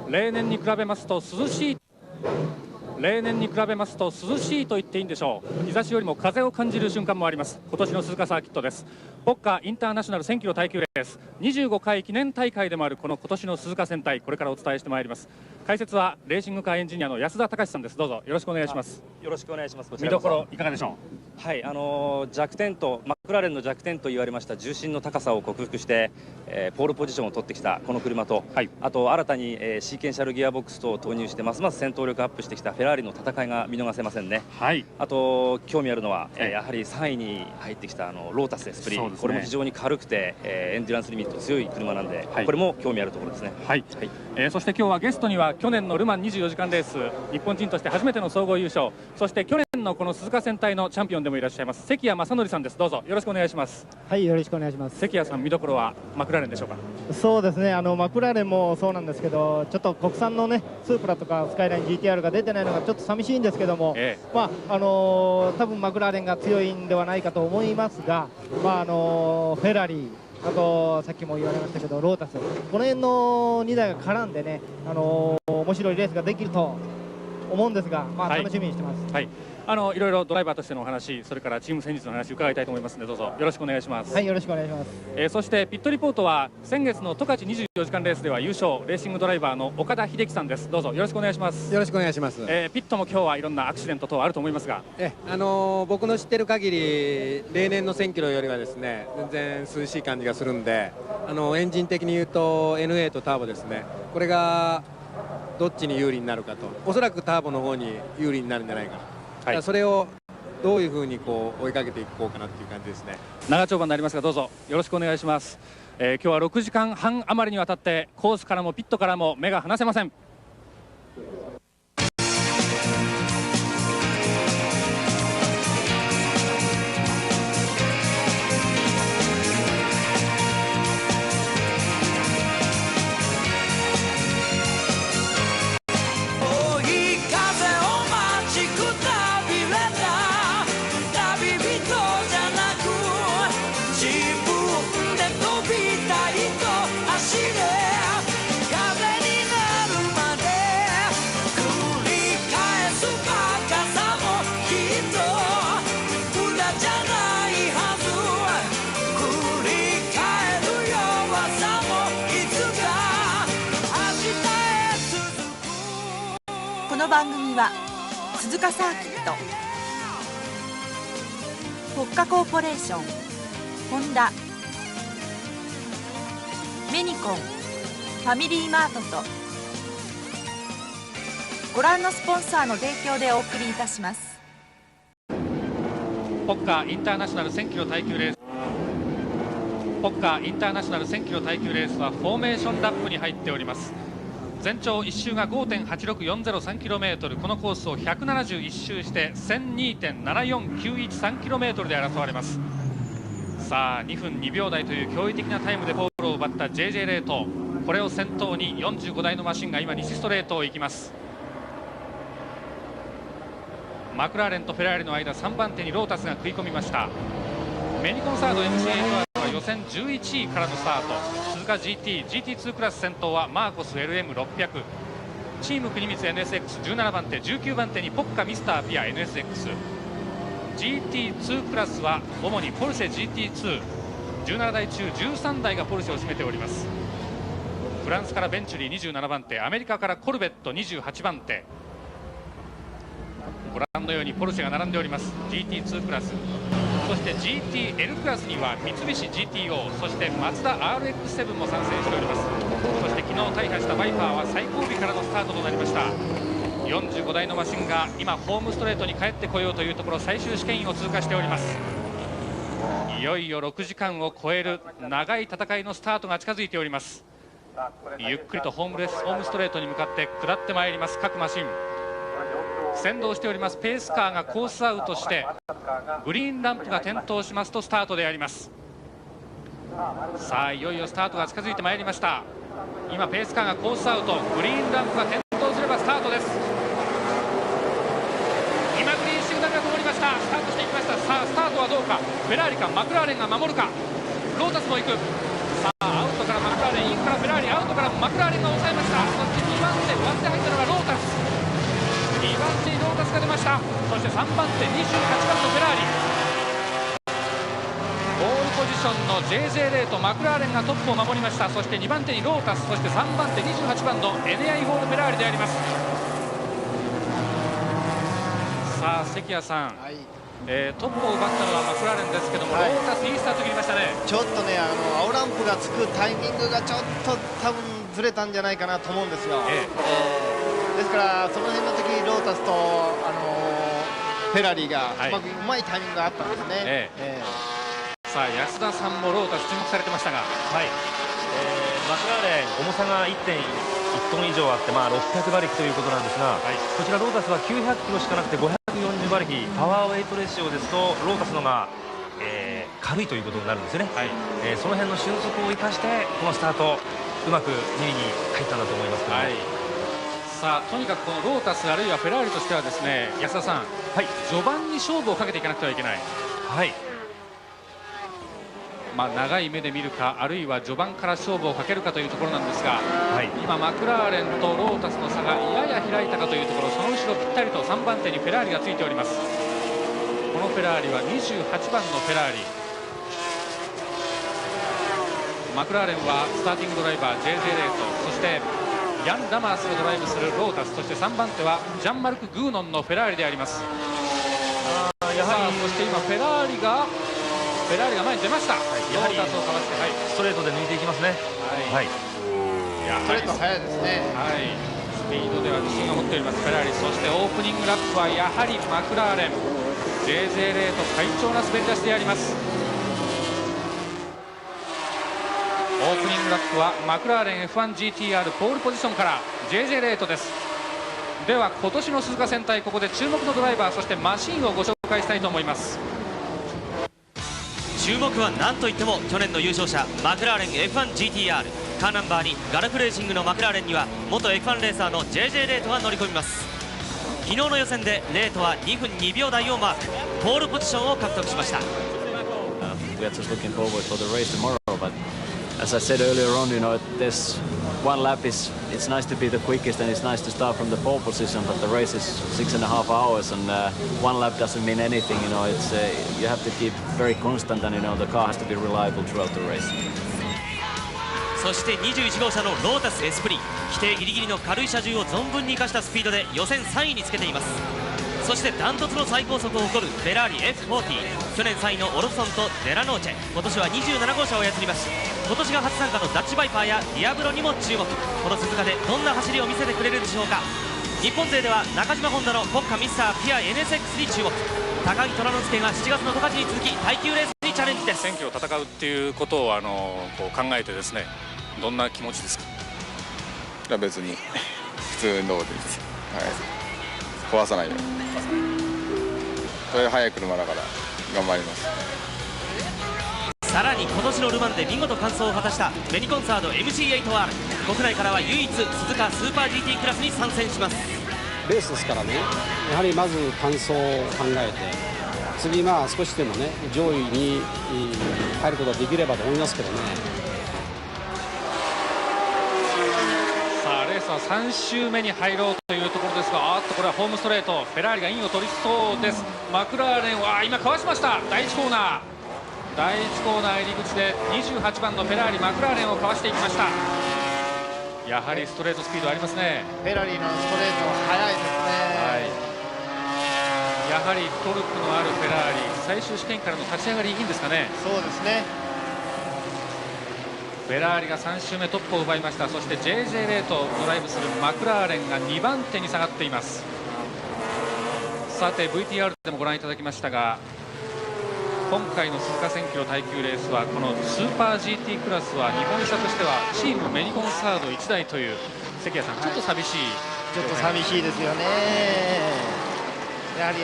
例年に比べますと涼しいと言っていいんでしょう。日差しよりも風を感じる瞬間もあります。今年の鈴鹿サーキットです。ポッカインターナショナル1000キロ耐久レース25回記念大会でもあるこの今年の鈴鹿戦隊、これからお伝えしてまいります。解説はレーシングカーエンジニアの安田隆さんです。どうぞよろしくお願いします。よろしくお願いします。見どころいかがでしょう。はい、弱点とマクラーレンの弱点と言われました重心の高さを克服して、ポールポジションを取ってきたこの車と、はい、あと新たに、シーケンシャルギアボックス等を投入してますます戦闘力アップしてきたフェラーリの戦いが見逃せませんね。はい、あと興味あるのは、やはり3位に入ってきたロータスエスプリ、これも非常に軽くて、エンデュランスリミット強い車なんで、はい、これも興味あるところですね。はい、はい、そして今日はゲストには去年のルマン24時間レース日本人として初めての総合優勝、そして去年のこの鈴鹿戦隊のチャンピオンでもいらっしゃいます関谷正則さんです。どうぞよろしくお願いします。はい、よろしくお願いします。関谷さん、見どころはマクラーレンでしょうか。そうですね、マクラーレンもそうなんですけど、ちょっと国産のねスープラとかスカイライン GTR が出てないのがちょっと寂しいんですけども、多分マクラーレンが強いんではないかと思いますが、フェラリー、あとさっきも言われましたけどロータス、この辺の2台が絡んでね、面白いレースができると思うんですが、楽しみにしてます。はい、いろいろドライバーとしてのお話、それからチーム戦術の話伺いたいと思いますので、どうぞよろしくお願いします。はい、よろしくお願いします。そしてピットリポートは先月の十勝24時間レースでは優勝、レーシングドライバーの岡田秀樹さんです。どうぞよろしくお願いします。よろしくお願いします。ピットも今日はいろんなアクシデント等あると思いますが、僕の知ってる限り例年の1000キロよりはですね全然涼しい感じがするんで、エンジン的に言うと NA とターボですね、これがどっちに有利になるかと、おそらくターボの方に有利になるんじゃないかな、はい、それをどういうふうに追いかけていこうかなっていう感じですね。長丁場になりますがどうぞよろしくお願いします。今日は6時間半余りにわたってコースからもピットからも目が離せません。この番組は鈴鹿サーキット、ポッカコーポレーション、ホンダ、メニコン、ファミリーマートとご覧のスポンサーの提供でお送りいたします。ポッカインターナショナル1000キロ耐久レース、ポッカインターナショナル1000キロ耐久レースはフォーメーションラップに入っております。全長1周が 5.86403km、 このコースを171周して 1002.74913km で争われます。さあ2分2秒台という驚異的なタイムでポールを奪った JJ レート、これを先頭に45台のマシンが今西ストレートを行きます。マクラーレンとフェラーリの間、3番手にロータスが食い込みました。メニコンサード MC8 は予選11位からのスタート。鈴鹿 GT、GT2 クラス先頭はマーコス LM600、 チーム国光 NSX17 番手、19番手にポッカミスターピア NSX、 GT2 クラスは主にポルシェ GT2、 17台中13台がポルシェを占めております。フランスからベンチュリー27番手、アメリカからコルベット28番手、ご覧のようにポルシェが並んでおります。 GT2 クラス、そして GTL クラスには三菱 GTO、 そしてマツダ RX7 も参戦しております。そして昨日大破したバイパーは最後尾からのスタートとなりました。45台のマシンが今ホームストレートに帰ってこようというところ、最終試験員を通過しております。いよいよ6時間を超える長い戦いのスタートが近づいております。ゆっくりとホームストレートに向かって下ってまいります。各マシン先導しておりますペースカーがコースアウトしてグリーンランプが点灯しますとスタートであります。さあいよいよスタートが近づいてまいりました。今ペースカーがコースアウト、グリーンランプが点灯すればスタートです。今グリーンシグナルが灯りました。スタートしていきました。さあスタートはどうか、フェラーリかマクラーレンが守るか、ロータスも行く。さあアウトからマクラーレン、インからフェラーリ、アウトからマクラーレンが抑えました。そして2番して3番手28番のフェラーリ、ポールポジションの JJ レート、マクラーレンがトップを守りました。そして2番手にロータス、そして3番手28番の NI ホールフェラーリであります。さあ関谷さん、トップを奪ったのはマクラーレンですけども、ロータスいいスタート切りましたね。ちょっとね、青ランプがつくタイミングがちょっと多分ずれたんじゃないかなと思うんですよ。ですからその辺の時ロータスとフェラーリがうまいタイミングがあったんですね。さあ安田さんもロータス注目されてましたが、はい、マクラーレン重さが 1.1 トン以上あって、600馬力ということなんですが、こちらロータスは900キロしかなくて540馬力、パワーウェイトレシオですとロータスのが、軽いということになるんですよね。その辺の俊足を生かしてこのスタートうまく2位に入ったんだと思いますけど、さあとにかくこのロータスあるいはフェラーリとしてはですね、安田さん、序盤に勝負をかけていかなくてはいけない。長い目で見るか、あるいは序盤から勝負をかけるかというところなんですが、今マクラーレンとロータスの差がやや開いたかというところ、その後ろぴったりと3番手にフェラーリがついております。このフェラーリは28番のフェラーリ、マクラーレンはスターティングドライバー JJ レート、そしてヤン・ラマースがドライブするロータス、そして3番手はジャンマルク・グーノンのフェラーリであります。そして今フェラーリが前に出ました。ロータスをかわして、ストレートで抜いていきますね。ストレート速いですね。スピードでは自信を持っておりますフェラーリ。そしてオープニングラップはやはりマクラーレン、 JJ レート快調な滑り出しであります。オープニングラップはマクラーレン F1GTR ポールポジションから JJ レートです。では今年の鈴鹿戦隊、ここで注目のドライバー、そしてマシンをご紹介したいと思います。注目は何といっても去年の優勝者マクラーレン F1GTR、 カーナンバーにガルフレーシングのマクラーレンには元 F1 レーサーの JJ レートが乗り込みます。昨日の予選でレートは2分2秒台をマーク、ポールポジションを獲得しました。We are just looking forward for the race tomorrow, but as I said earlier on, this one lap it's nice to be the quickest and it's nice to start from the pole position, but the race is 6.5 hours and one lap doesn't mean anything. It's you have to keep very constant and the car has to be reliable throughout the race. そして21号車のロータスエスプリ、規定ギリギリの軽い車重を存分に生かしたスピードで予選3位につけています。そしてダントツの最高速を誇るフェラーリ F40、 去年3位のオルソンとデラノーチェ、今年は27号車を操ります。今年が初参加のダッチバイパーやディアブロにも注目。この鈴鹿でどんな走りを見せてくれるでしょうか。日本勢では中島ホンダの国家ミスターピア NSX に注目。高木虎之介が7月の十勝に続き耐久レースにチャレンジです。選挙を戦うっていうことをこう考えてですね、どんな気持ちですか。いや別に普通のです、壊さないように、それ速い車だから頑張ります。さらに今年のルマンで見事完走を果たしたベニコンサード MC8R、 国内からは唯一鈴鹿スーパー GT クラスに参戦します。レースですからね、やはりまず完走を考えて、次少しでもね上位に入ることができればと思いますけどね。さあレースは3周目に入ろうというところですが、これはホームストレート、フェラーリがインを取りそうです。マクラーレンは今かわしました。第1コーナー入り口で28番のフェラーリ、マクラーレンをかわしていきました。やはりストレートスピードありますね。フェラーリのストレート速いですね。やはりトルクのあるフェラーリ、最終試験からの立ち上がりいいんですかね。そうですね。フェラーリが3周目トップを奪いました。そして JJ レートをドライブするマクラーレンが2番手に下がっています。さて VTR でもご覧いただきましたが、今回の鈴鹿1000キロ耐久レースはこのスーパー GT クラスは日本車としてはチームメニコンサード1台という、関谷さんちょっと寂しい、ちょっと寂しいですよね。やはり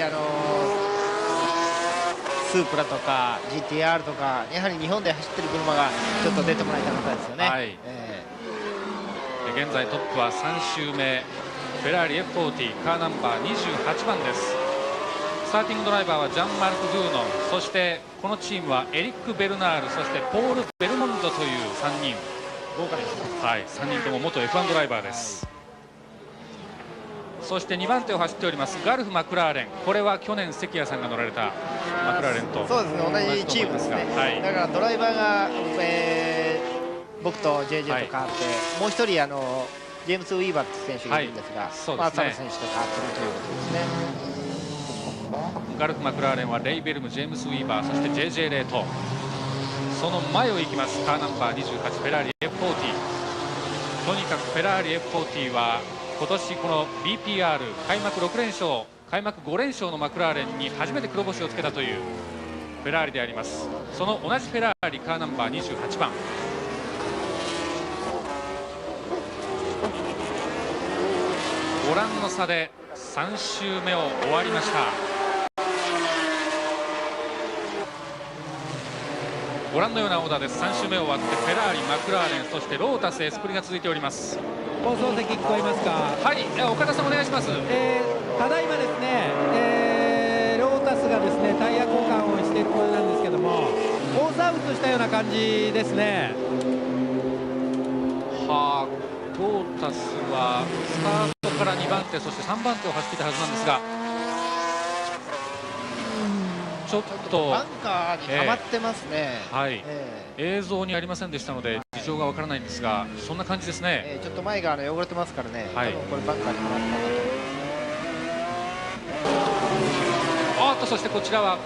スープラとか GTR とか、やはり日本で走ってる車がちょっと出てもらいたかったですよね。現在トップは3周目フェラーリ F40 カーナンバー28番です。スターティングドライバーはジャンマルク・グーノン、そしてこのチームはエリック・ベルナール、そしてポール・ベルモンドという3人、豪華ですね。3人とも元 F1 ドライバーです。そして2番手を走っておりますガルフ・マクラーレン、これは去年関谷さんが乗られたマクラーレンとそうですね、同じチームですね、はい、だからドライバーが、僕と JJ と変わって、はい、もう一人ジェームス・ウィーバーって選手がいるんですが、そうですね、サム選手と変わっているということですね。ガルフ・マクラーレンはレイベルム、ジェームス・ウィーバー、そして JJ レート、その前を行きますカーナンバー28フェラーリ F40。 とにかくフェラーリ F40 は今年この BPR 開幕6連勝開幕5連勝のマクラーレンに初めて黒星をつけたというフェラーリであります。その同じフェラーリカーナンバー28番、ご覧の差で3周目を終わりました。ご覧のようなオーダーです。3周目終わってフェラーリ、マクラーレン、そしてロータス、エスプリが続いております。放送席聞こえますか。はい、岡田さんお願いします。ただいまですね、ロータスがですねタイヤ交換をしているところなんですけども、コースアウトしたような感じですね。はあ、ロータスはスタートから2番手そして3番手を走っていたはずなんですが、ちょっとバンカーにはまってますね。はい、映像にありませんでしたので事情がわからないんですが、そんな感じですね。ちょっと前が汚れてますからね、はい、多分これバンカーにはまったと。そしてこちらは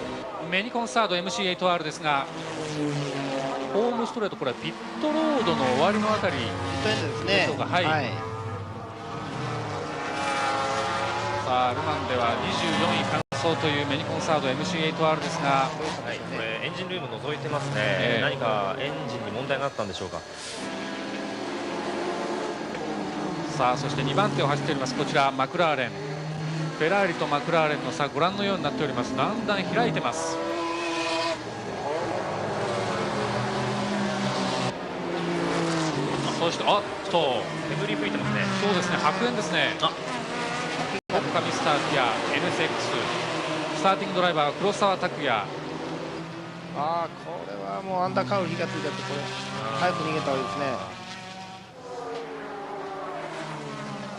メニコンサード MC8R ですが、ホームストレート、これはピットロードの終わりのあたりでしょうか。はい、はい、さあルマンでは24位完走というメニコンサード MC8R ですが、はい、これエンジンルーム覗いてますね、何かエンジンに問題があったんでしょうか。さあそして2番手を走っておりますこちらマクラーレン、フェラーリとマクラーレンの差ご覧のようになっております。だんだん開いてます。そしてあっと煙吹いてますね。そうですね、白煙ですね。国家ミスターティア NSX スターティングドライバーは黒沢拓也。これはもうアンダーカウル火がついたって、これ早く逃げた方がいいですね。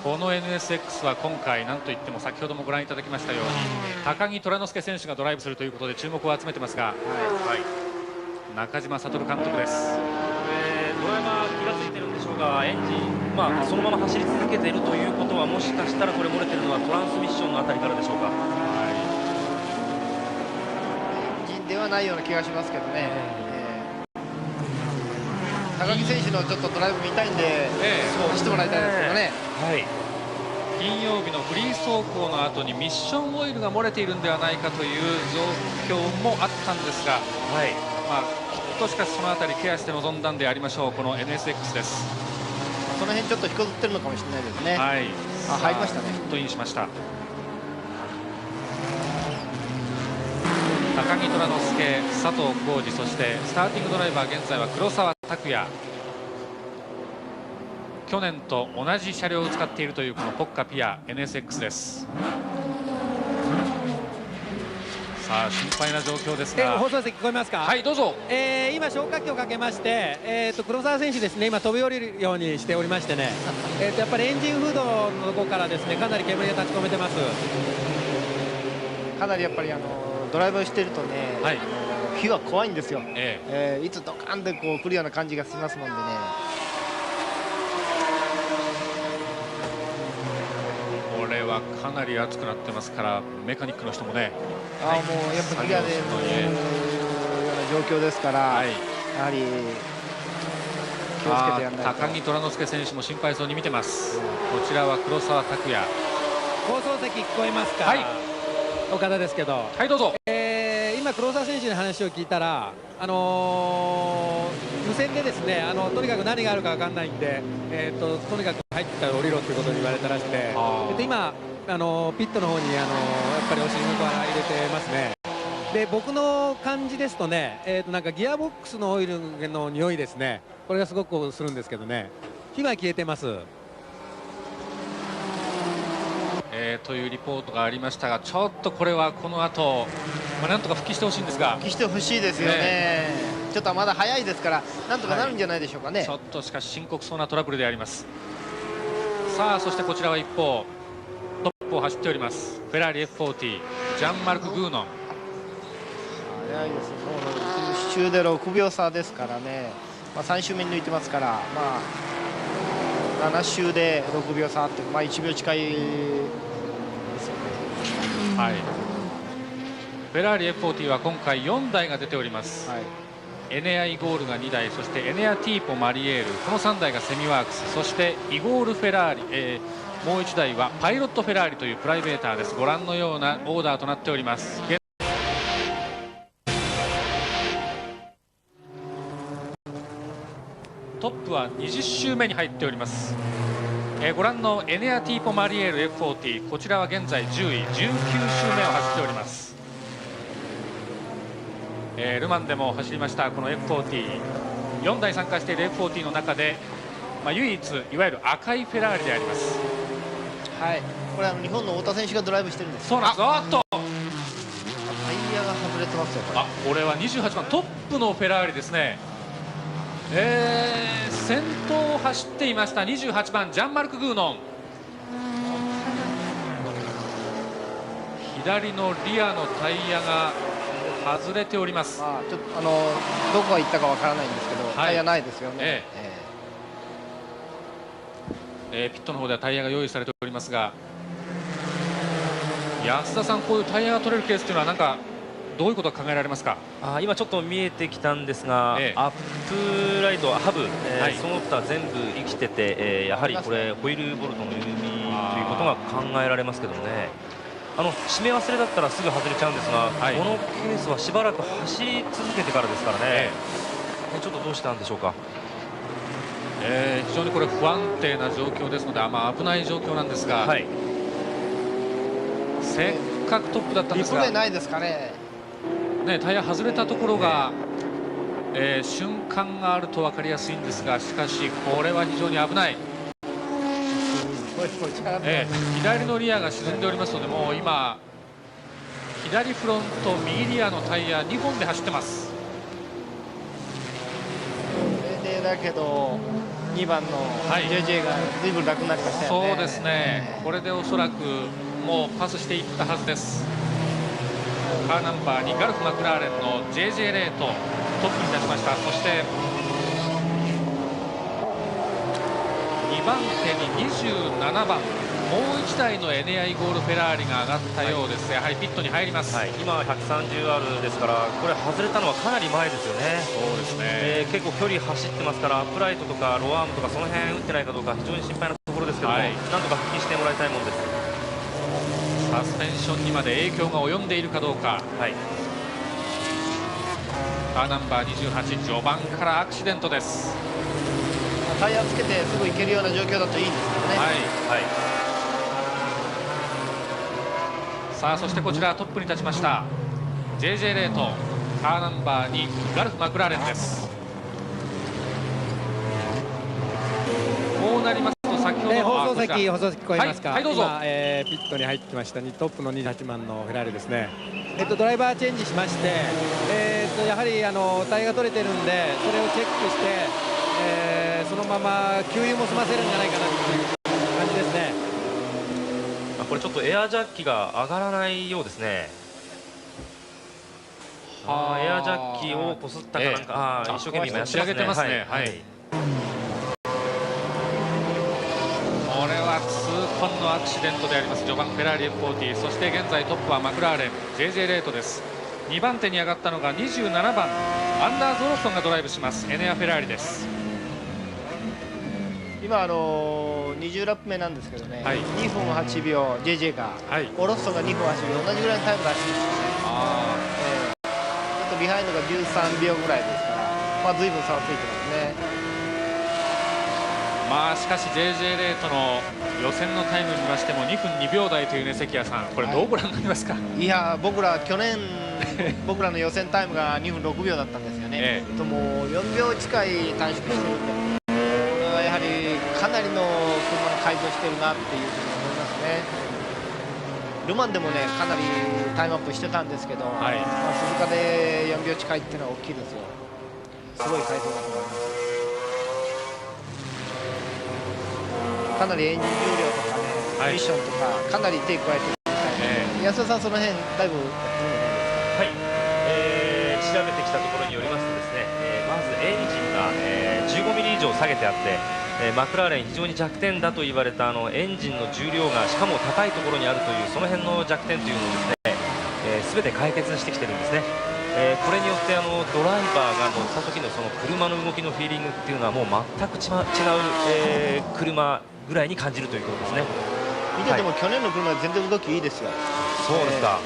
この NSX は今回なんといっても先ほどもご覧いただきましたように高木虎之介選手がドライブするということで注目を集めてますが、中島悟監督です。ドライバー気が付いてるんでしょうが、エンジン、そのまま走り続けているということは、もしかしたらこれ漏れてるのはトランスミッションのあたりからでしょうか。エンジンではないような気がしますけどね。高木選手のちょっとドライブ見たいんで、走ってもらいたいですけどね。金曜日のフリー走行の後にミッションオイルが漏れているんではないかという状況もあったんですが、きっとしかしそのあたりケアして臨んだんでありましょう、この NSX です。その辺ちょっと引きずってるのかもしれないですね。入りましたね。ヒットインしました。高木虎之介、佐藤浩二、そしてスターティングドライバー現在は黒沢拓也。去年と同じ車両を使っているというこのポッカピア NSX です。さあ心配な状況ですが、放送席聞こえますか。はい、どうぞ。今消火器をかけまして、黒沢選手ですね、今飛び降りるようにしておりましてね、やっぱりエンジンフードのところからですねかなり煙が立ち込めてます。かなりやっぱりドライバーしてるとね、火は怖いんですよ。いつドカンでこう来るような感じがしますもんでね。これはかなり熱くなってますから、メカニックの人もね、もうやっぱギアでいうような状況ですから、やはり気をつけてやらないと。高木虎之介選手も心配そうに見てます。こちらは黒沢拓也。放送席聞こえますか。岡田ですけど、はい、どうぞ。今黒沢選手の話を聞いたら、無線でですね、とにかく何があるか分かんないんで、とにかく入ってたら降りろということに言われたらしくて、今ピットの方にやっぱりお尻のから入れてますね。で僕の感じですとね、なんかギアボックスのオイルの匂いですね、これがすごくするんですけどね、火は消えてます。というリポートがありましたが、ちょっとこれはこの後、なんとか復帰してほしいんですが。復帰してほしいですよね。ちょっとまだ早いですから、なんとかなるんじゃないでしょうかね。ちょっとしかし深刻そうなトラブルであります。さあそしてこちらは一方トップを走っておりますフェラーリ F40 ジャンマルク・グーノン。早いですね。もう1周で6秒差ですからね、3周目に抜いてますから、7周で6秒差って、1秒近いですよね。はい、フェラーリ F40 は今回4台が出ております、エネアイゴールが2台、そしてエネアティーポマリエール、この3台がセミワークス、そしてイゴール・フェラーリ、もう1台はパイロット・フェラーリというプライベーターです。ご覧のようなオーダーとなっております。トップは20周目に入っております。ご覧のエネアティーポマリエール F40、 こちらは現在10位、19周目を走っております。ルマンでも走りましたこの F40、 4台参加している F40 の中で、唯一いわゆる赤いフェラーリであります。はい、これは日本の太田選手がドライブしてるんです。そうなんです。タイヤが外れてますよこれ。これは28番トップのフェラーリですね。先頭を走っていました28番ジャンマルク・グーノン、左のリアのタイヤが外れております。ちょっとどこが行ったかわからないんですけど、タイヤないですよね。ピットの方ではタイヤが用意されておりますが、安田さん、こういうタイヤが取れるケースというのはなんかどういうことが考えられますか。今ちょっと見えてきたんですが、アップライト、ハブ、その他全部生きてて、やはりこれホイールボルトの緩みということが考えられますけどもね。締め忘れだったらすぐ外れちゃうんですが、このケースはしばらく走り続けてからですからね、ちょっとどうしたんでしょうか。非常にこれ不安定な状況ですので、危ない状況なんですが、せっかくトップだったんですが、リプレイないですかね。タイヤ外れたところが、瞬間があると分かりやすいんですが、しかしこれは非常に危ない。左のリアが沈んでおりますので、もう今左フロント右リアのタイヤ2本で走ってます。これでだけど2番の JJ が随分楽になりましたよね。そうですね、これでおそらくもうパスしていったはずです。カーナンバー2ガルフ・マクラーレンの JJ レートトップに立ちました。そして2番手に27番、もう1台のエネアイゴールフェラーリが上がったようです。やはりピットに入ります。今 130R ですから、これ外れたのはかなり前ですよね。そうですね、結構距離走ってますから、アップライトとかローアームとかその辺打ってないかどうか非常に心配なところですけども、なんとか復帰してもらいたいものです。サスペンションにまで影響が及んでいるかどうか。カーナンバー28、序盤からアクシデントです。タイヤつけてすぐ行けるような状況だといいんですけどね。さあ、そしてこちらトップに立ちました JJ レート、カーナンバー2ガルフ・マクラーレンです。こうなりますと先ほど放送席聞こえますか。どうぞ。今、ピットに入ってきましたトップの28番のフェラーリですね。ドライバーチェンジしまして、やはりタイヤが取れてるんで、それをチェックして、そのまま給油も済ませるんじゃないかなという感じですね。これちょっとエアジャッキが上がらないようですね。エアジャッキをこすったかなんか、一生懸命今やってますね。これは痛恨のアクシデントであります。序盤フェラーリ F40、そして現在トップはマクラーレン JJ レートです。2番手に上がったのが27番アンダーズ・オロストンがドライブしますエネアフェラーリです。今20ラップ目なんですけどね、2分8秒 JJ が、オロストンが2分8秒同じぐらいのタイム出してるんですね。ちょっとビハインドが13秒ぐらいですから、随分差はついてますね。しかし JJ レートの予選のタイムに見ましても2分2秒台というね、関谷さん、これどうご覧になりますか。いや、去年僕らの予選タイムが2分6秒だったんですよね。もう4秒近い短縮してるんで、やはりかなりの車の改造してるなっていうふうに思いますね。ルマンでもね、かなりタイムアップしてたんですけど、鈴鹿で4秒近いっていうのは大きいですよ。すごい改造だと思います。かなりエンジン重量とかね、ミッションとかかなり手加えてるみたいで、安田さんその辺だいぶはい、調べてきたところによりますとですね、まずエンジンが、15ミリ以上下げてあって、マクラーレン非常に弱点だと言われたエンジンの重量がしかも高いところにあるというその辺の弱点というのをですね、全て解決してきてるんですね。これによってドライバーが乗った時のその車の動きのフィーリングっていうのはもう全く違う、車ぐらいに感じるということですね。見てても、去年の車は全然動きいいですよ。そうですか。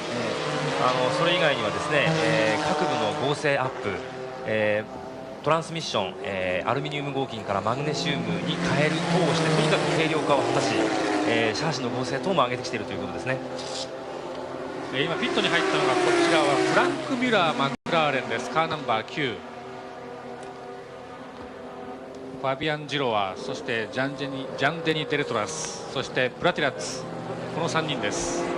それ以外にはですね、各部の合成アップ、トランスミッション、アルミニウム合金からマグネシウムに変える等をしてとにかく軽量化を果たし、シャーシの合成等も上げてきているということですね。今ピットに入ったのがこちらはフランク・ミュラー・マクラーレンです。カーナンバー9、ファビアン・ジロワ、そしてジャンデニ・デレトラス、そしてプラティラッツ、この3人です。こ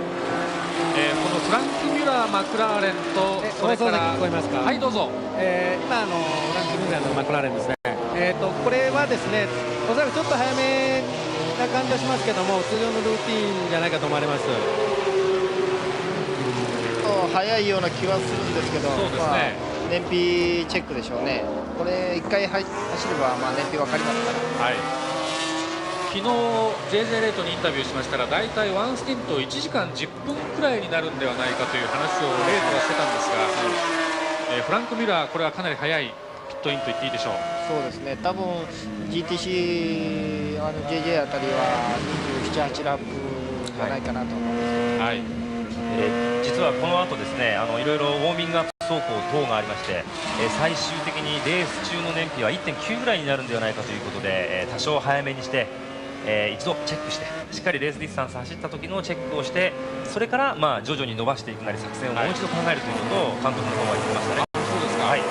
のフランク・ミュラー・マクラーレンと、それから聞こえますか。はい、どうぞ。今フランク・ミュラーのマクラーレンですね。これはですね、おそらくちょっと早めな感じはしますけども、通常のルーティーンじゃないかと思われます。早いような気はするんですけど、そうですね、燃費チェックでしょうね。これ1回走れば燃費分かりますから。はい、昨日 JJ レイトにインタビューしましたら、大体ワンスティント1時間10分くらいになるんではないかという話をレイトはしてたんですが、フランク・ミュラー、これはかなり早いピットインと言っていいでしょう。そうですね、多分 GTC JJ あたりは27、8ラップじゃないかなと思うんですけど、はい、実はこの後ですね、いろいろウォーミングアップ走行等がありまして、最終的にレース中の燃費は 1.9 ぐらいになるんではないかということで、多少早めにして、一度チェックして、しっかりレースディスタンス走った時のチェックをして、それから徐々に伸ばしていくなり作戦をもう一度考えるということを監督の方は言ってましたね。そうですか。はい、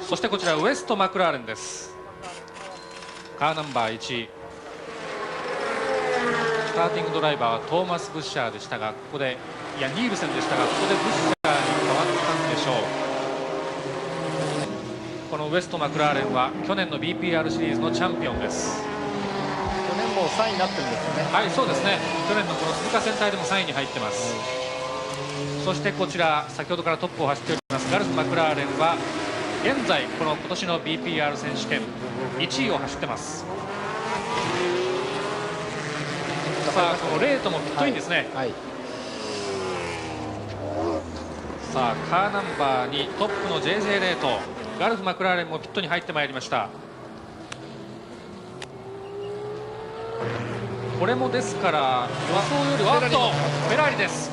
そしてこちらウエスト・マクラーレンです。カーナンバー1、スターティングドライバーはトーマス・ブッシャーでしたが、ここでニールセンでしたが、ここでブッシャーに変わったんでしょう。このウエスト・マクラーレンは去年の BPR シリーズのチャンピオンです。去年も3位になってるんですよね。はい、そうですね。去年のこの鈴鹿戦隊でも3位に入ってます。そしてこちら先ほどからトップを走っておりますガルフ・マクラーレンは現在この今年の BPR 選手権1位を走ってます。さあ、このレートもピットインですね。はいはい、さあ、カーナンバーにトップの JJ レート、ガルフ・マクラーレンもピットに入ってまいりました。これもですから予想よりはフェラーリです。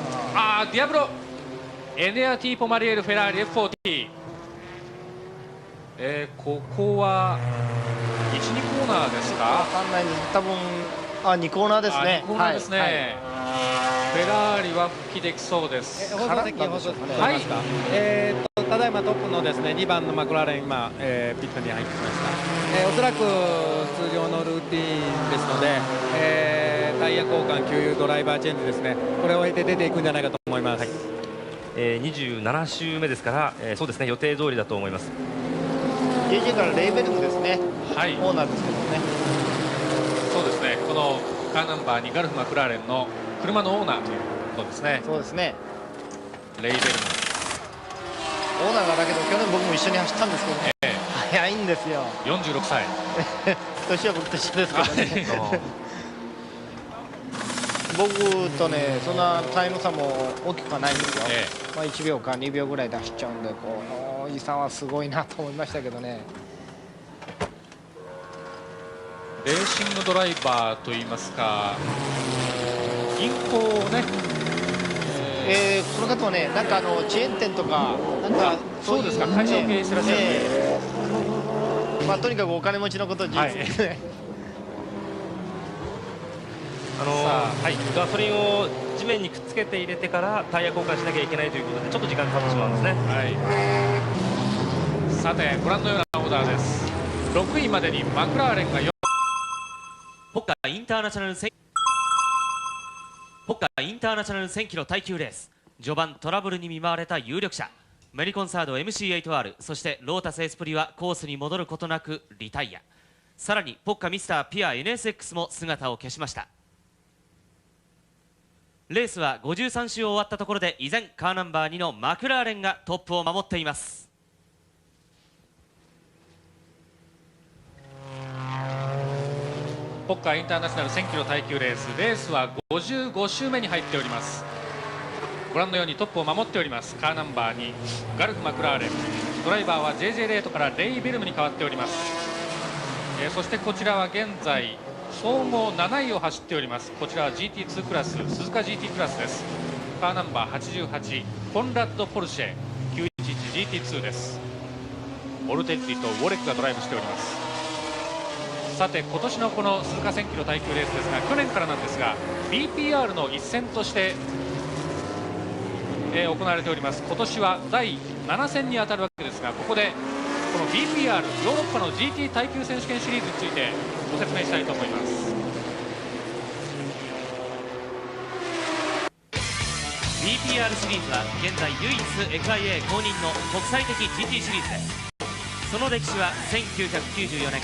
ディアブロエネアティ・ポマリエル・フェラーリ F40、ここは 1、2 コーナーですか。わかんないです。多分2コーナーですね。2コーナーですね。はいはい、フェラーリは復帰できそうです。放送席放送はい、ただいまトップのですね2番のマクラーレン今、ピットに入ってきました。おそらく通常のルーティンですので、タイヤ交換、給油、ドライバーチェンジですね。これを終えて出ていくんじゃないかと思います。はい、27周目ですから、そうですね、予定通りだと思います。JJ からレーベルムですね。はい、オーナーですけどね。そうですね、このカーナンバーにガルフ・マクラーレンの車のオーナーということですね。そうですね。レイベルムオーナーがだけど去年僕も一緒に走ったんですけどね、早いんですよ。46歳年は僕と一緒ですけどね僕とねそんなタイム差も大きくはないんですよ。1秒か2秒ぐらいで走っちゃうんで、このおじさんはすごいなと思いましたけどね。レーシングドライバーといいますか、銀行をね、この方はね、なんかチェーン店とか、なんかそうですか、会社を経営してらっしゃるんで、とにかくお金持ちのことを実ですね。ガソリンを地面にくっつけて入れてからタイヤ交換しなきゃいけないということでちょっと時間かかってしまうんですね。さて、ご覧のようなオーダーです。6位までにマクラーレンが4、北海インターナショナル1000キロ耐久レース、序盤トラブルに見舞われた有力者メリコンサード MC8R、 そしてロータスエスプリはコースに戻ることなくリタイア。さらにポッカミスターピア NSX も姿を消しました。レースは53周終わったところで依然カーナンバー2のマクラーレンがトップを守っています。ポッカインターナショナル1000キロ耐久レースは55周目に入っております。ご覧のようにトップを守っておりますカーナンバー2ガルフ・マクラーレン、ドライバーは JJ レートからレイ・ベルムに変わっております。そしてこちらは現在総合7位を走っております。こちらは GT2 クラス、鈴鹿 GT クラスです。カーナンバー88コンラッド・ポルシェ 911GT2 です。オルテッリとウォレックがドライブしております。さて今年のこの鈴鹿1000キロ耐久レースですが、去年からなんですが BPR の一戦として行われております。今年は第7戦に当たるわけですが、ここでこの BPR ヨーロッパの GT 耐久選手権シリーズについてご説明したいと思います。 BPR シリーズは現在唯一 FIA 公認の国際的 GT シリーズです。その歴史は1994年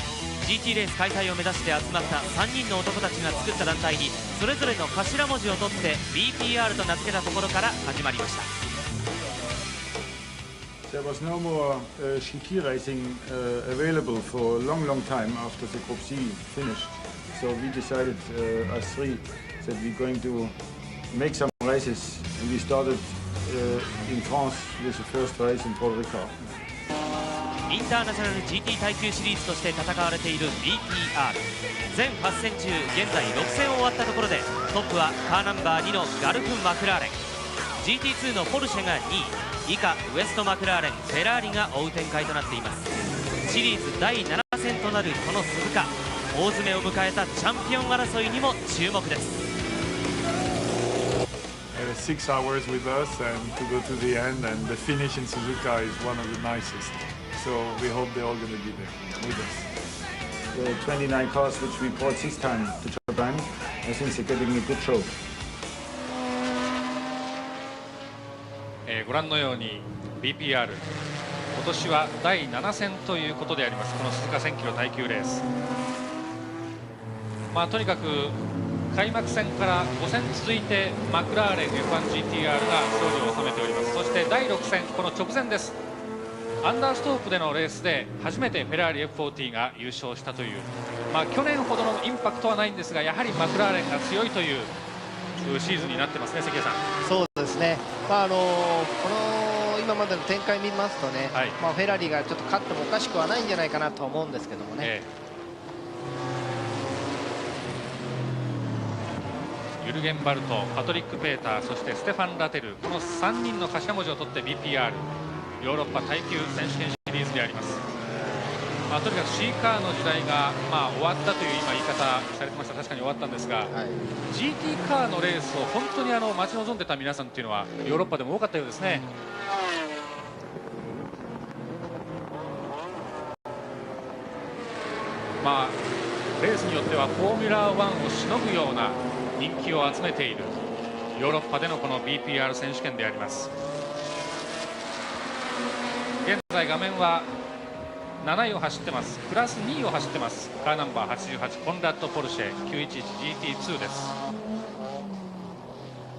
GT レース開催を目指して集まった3人の男たちが作った団体にそれぞれの頭文字を取って BPR と名付けたところから始まりました。There was no more GT racing available for a long time after the Group C finished. So we decided, us three, that we're going to make some races, and we started in France with the first race in Paul Ricard. インターナショナル GT 耐久シリーズとして戦われている BPR 全8戦中現在6戦終わったところでトップはカーナンバー2のガルフ・マクラーレン、 GT2 のポルシェが2位以下ウエスト・マクラーレン、フェラーリが追う展開となっています。シリーズ第7戦となるこの鈴鹿、大詰めを迎えたチャンピオン争いにも注目です。6 hours with us and to go to the end, and the finish in Suzuka is one of the nicest. So we hope they're all going to be there with us. The 29 cars which we brought this time to Japan, I think they're getting a good show. ご覧のように BPR 今年は第7戦ということであります。この鈴鹿1000キロ耐久レース、とにかく開幕戦から5戦続いてマクラーレン F1GTR が勝利を収めております。そして第6戦、この直前です。アンダーストープでのレースで初めてフェラーリ F40 が優勝したという、去年ほどのインパクトはないんですが、やはりマクラーレンが強いというシーズンになってますね、関谷さん。そうですね、この今までの展開見ますとね、フェラーリがちょっと勝ってもおかしくはないんじゃないかなと思うんですけどもね。ユルゲン・バルト、パトリック・ペーター、そしてステファン・ラテル、この3人の頭文字を取って BPR ヨーロッパ耐久選手権シリーズであります。とにかく C カーの時代が、終わったという今言い方されてました。確かに終わったんですが、GT カーのレースを本当に待ち望んでた皆さんというのはヨーロッパでも多かったようですね。レースによってはフォーミュラー1をしのぐような人気を集めているヨーロッパでのこの BPR 選手権であります。現在画面は7位を走ってます。プラス2位を走ってます。カーナンバー88コンラッド・ポルシェ 911GT2 です。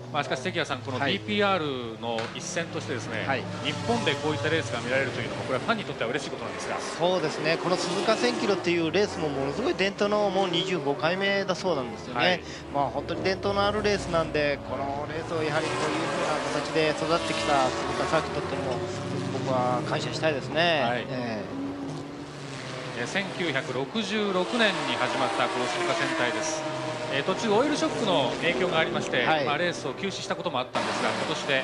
しかし関谷さん、この BPR の一戦としてですね、日本でこういったレースが見られるというのもこれはファンにとっては嬉しいことなんですが。そうですね、この鈴鹿1000キロっていうレースもものすごい伝統のもう25回目だそうなんですよね。本当に伝統のあるレースなんで、このレースをやはりこういうふうな形で育ってきた鈴鹿サーキットっていうのも僕は感謝したいですね。1966年に始まったこの鈴鹿戦隊です。途中オイルショックの影響がありまして、レースを休止したこともあったんですが、今年で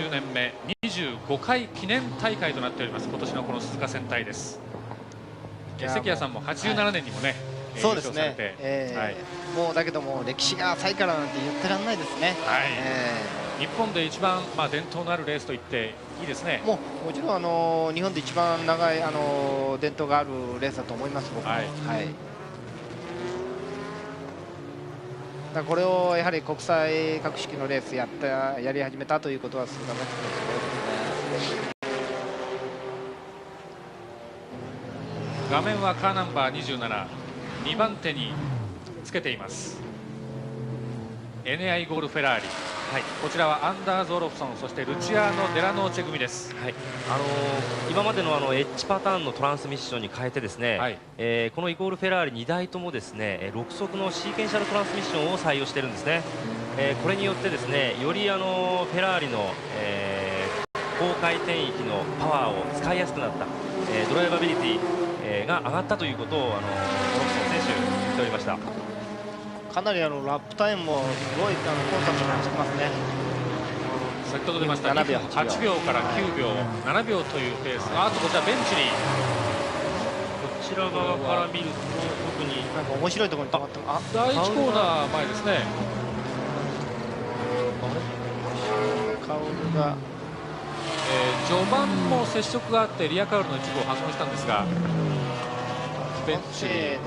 30年目25回記念大会となっております。今年のこの鈴鹿戦隊です。関谷さんも87年にもね、そうですね、もうだけども歴史が浅いからなんて言ってらんないですね。日本で一番伝統のあるレースと言っていいですね。もちろん日本で一番長い伝統があるレースだと思います、僕も。これをやはり国際格式のレースやり始めたということはすごいですね。画面はカーナンバー27、2番手につけています NI ゴールフェラーリ、こちらはアンダーズ・オロフソン、そしてルチアーノ・デラノーチェ組です。今までのエッジパターンのトランスミッションに変えてですね、このイコールフェラーリ2台ともですね6速のシーケンシャルトランスミッションを採用しているんですね。これによってですねよりフェラーリの、高回転域のパワーを使いやすくなった、ドライバビリティ、が上がったということをオロフソン選手言っておりました。かなりラップタイムもすごいコンスタントに走ってますね。先ほど出ました2分8秒から9秒、7秒というペース。あとこちらベンチリー、こちら側から見ると特になんか面白いところに止まってます。第1コーナー前ですね。カウルが、序盤も接触があってリアカウルの一部を破損したんですが、ベンチリーで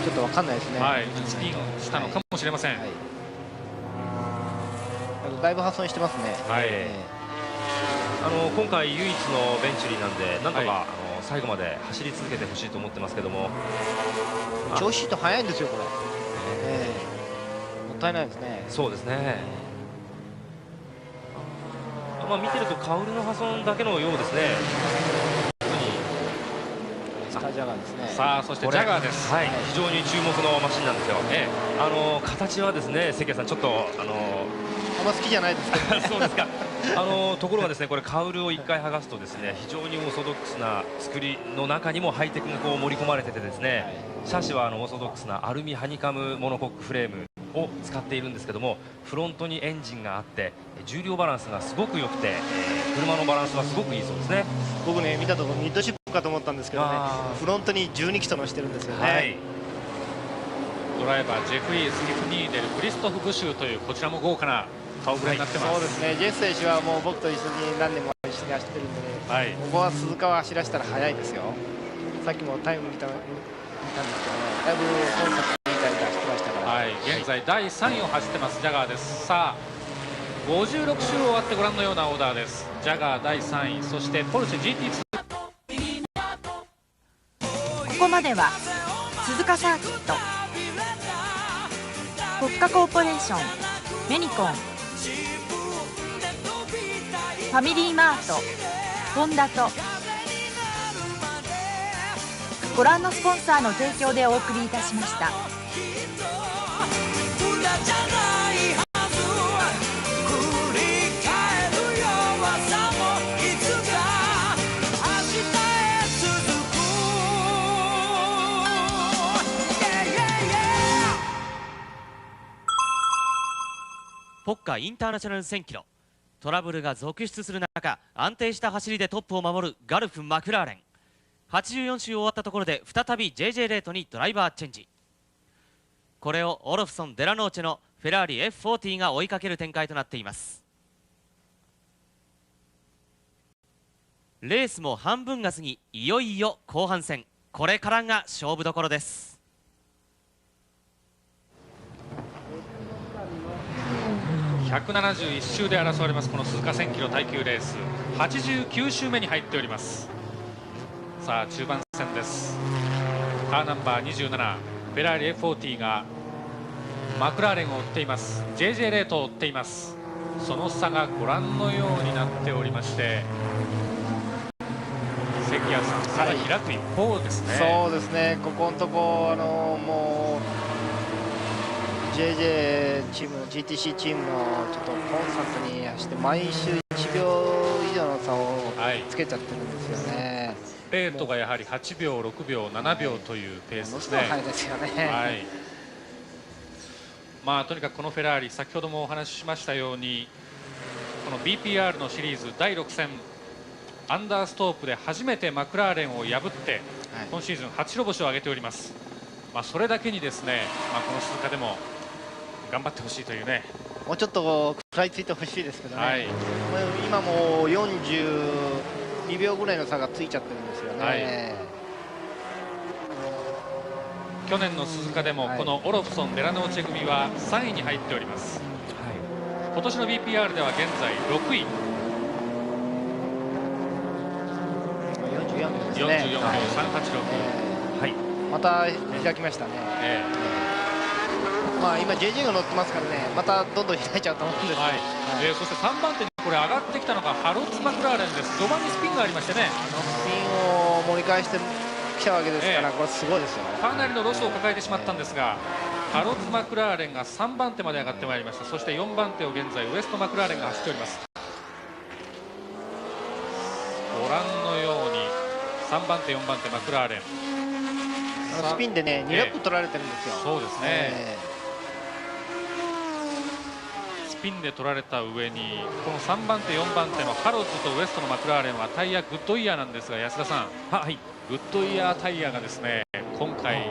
ちょっと分かんないですね。スピンしたのかもしれません。だいぶ破損してますね。今回唯一のベンチュリーなんで、なんとか、最後まで走り続けてほしいと思ってますけども、調子いいと速いんですよ、これ。もったいないですね。そうですね。見てるとカウルの破損だけのようですね。ジャガーですね。さあ、そしてジャガーです。非常に注目のマシンなんですよ。形はですね、関谷さんちょっとあんま好きじゃないですけど、ね、そうですか。ところがですね、これカウルを1回剥がすとですね、非常にオーソドックスな作りの中にもハイテクが盛り込まれててですね、シャシはオーソドックスなアルミハニカムモノコックフレームを使っているんですけども、フロントにエンジンがあって重量バランスがすごく良くて、車のバランスはすごくいいそうですね。僕ね、見たところミッドシップかと思ったんですけどね、フロントに12気筒してるんですよね。ドライバージェフリー・スキフニーデル、クリストフ・ブシューというこちらも豪華な顔ぶれになってます。そうですね、ジェフ選手はもう僕と一緒に何年も一緒に走ってるんでね、ここは鈴鹿を走らせたら速いですよ。さっきもタイム見たんですけどね、だいぶコンサートみたいに走ってましたから、現在第3位を走ってますジャガーです。さあ56周終わってご覧のようなオーダーです。ジャガー第3位、そしてポルシェ GT2。 ここまでは鈴鹿サーキット、国家コーポレーション、メニコン、ファミリーマート、ホンダとご覧のスポンサーの提供でお送りいたしました。ポッカインターナショナル1000キロ、トラブルが続出する中、安定した走りでトップを守るガルフ・マクラーレン。84周終わったところで再び JJ レートにドライバーチェンジ。これをオロフソン・デラノーチェのフェラーリ F40 が追いかける展開となっています。レースも半分が過ぎ、いよいよ後半戦、これからが勝負どころです。171周で争われますこの鈴鹿1000キロ耐久レース、89周目に入っております。さあ中盤戦です。カーナンバー27、フェラーリ F40 がマクラーレンを追っています。 JJ レートを追っています。その差がご覧のようになっておりまして、関谷さん、差が開く一方ですね。そうですね、ここのとこもうJJ チーム、GTC チームのちょっとコンスタントに走って毎週1秒以上の差をつけちゃってるんですよね。レートがやはり8秒、6秒、7秒というペースですね。速いですよね。とにかくこのフェラーリ、先ほどもお話ししましたように、この BPR のシリーズ第6戦、アンダーストープで初めてマクラーレンを破って、今シーズン8白星を挙げております。それだけにですね、この鈴鹿でも頑張ってほしいというね。もうちょっと食らいついてほしいですけどね。今も42秒ぐらいの差がついちゃってるんですよね。去年の鈴鹿でもこのオロフソン・デラノーチェ組は3位に入っております。今年の BPR では現在6位。44秒ですですね。44秒386、はい、また開きましたね。まあ今 JG が乗ってますからね、またどんどん開いちゃうと思うんですけど、そして3番手にこれ上がってきたのがハロッツ・マクラーレンです。序盤にスピンがありましてね、スピンを盛り返してきたわけですから、これすごいですよ。かなりのロスを抱えてしまったんですが、ハロッツ・マクラーレンが3番手まで上がってまいりました。そして4番手を現在ウエスト・マクラーレンが走っております。ご覧のように3番手4番手マクラーレン、スピンでね2ラップ取られてるんですよ。そうですね、スピンで取られた上にこの3番手4番手のハロッズとウエストのマクラーレンはタイヤグッドイヤーなんですが、安田さん、はい、グッドイヤータイヤがですね今回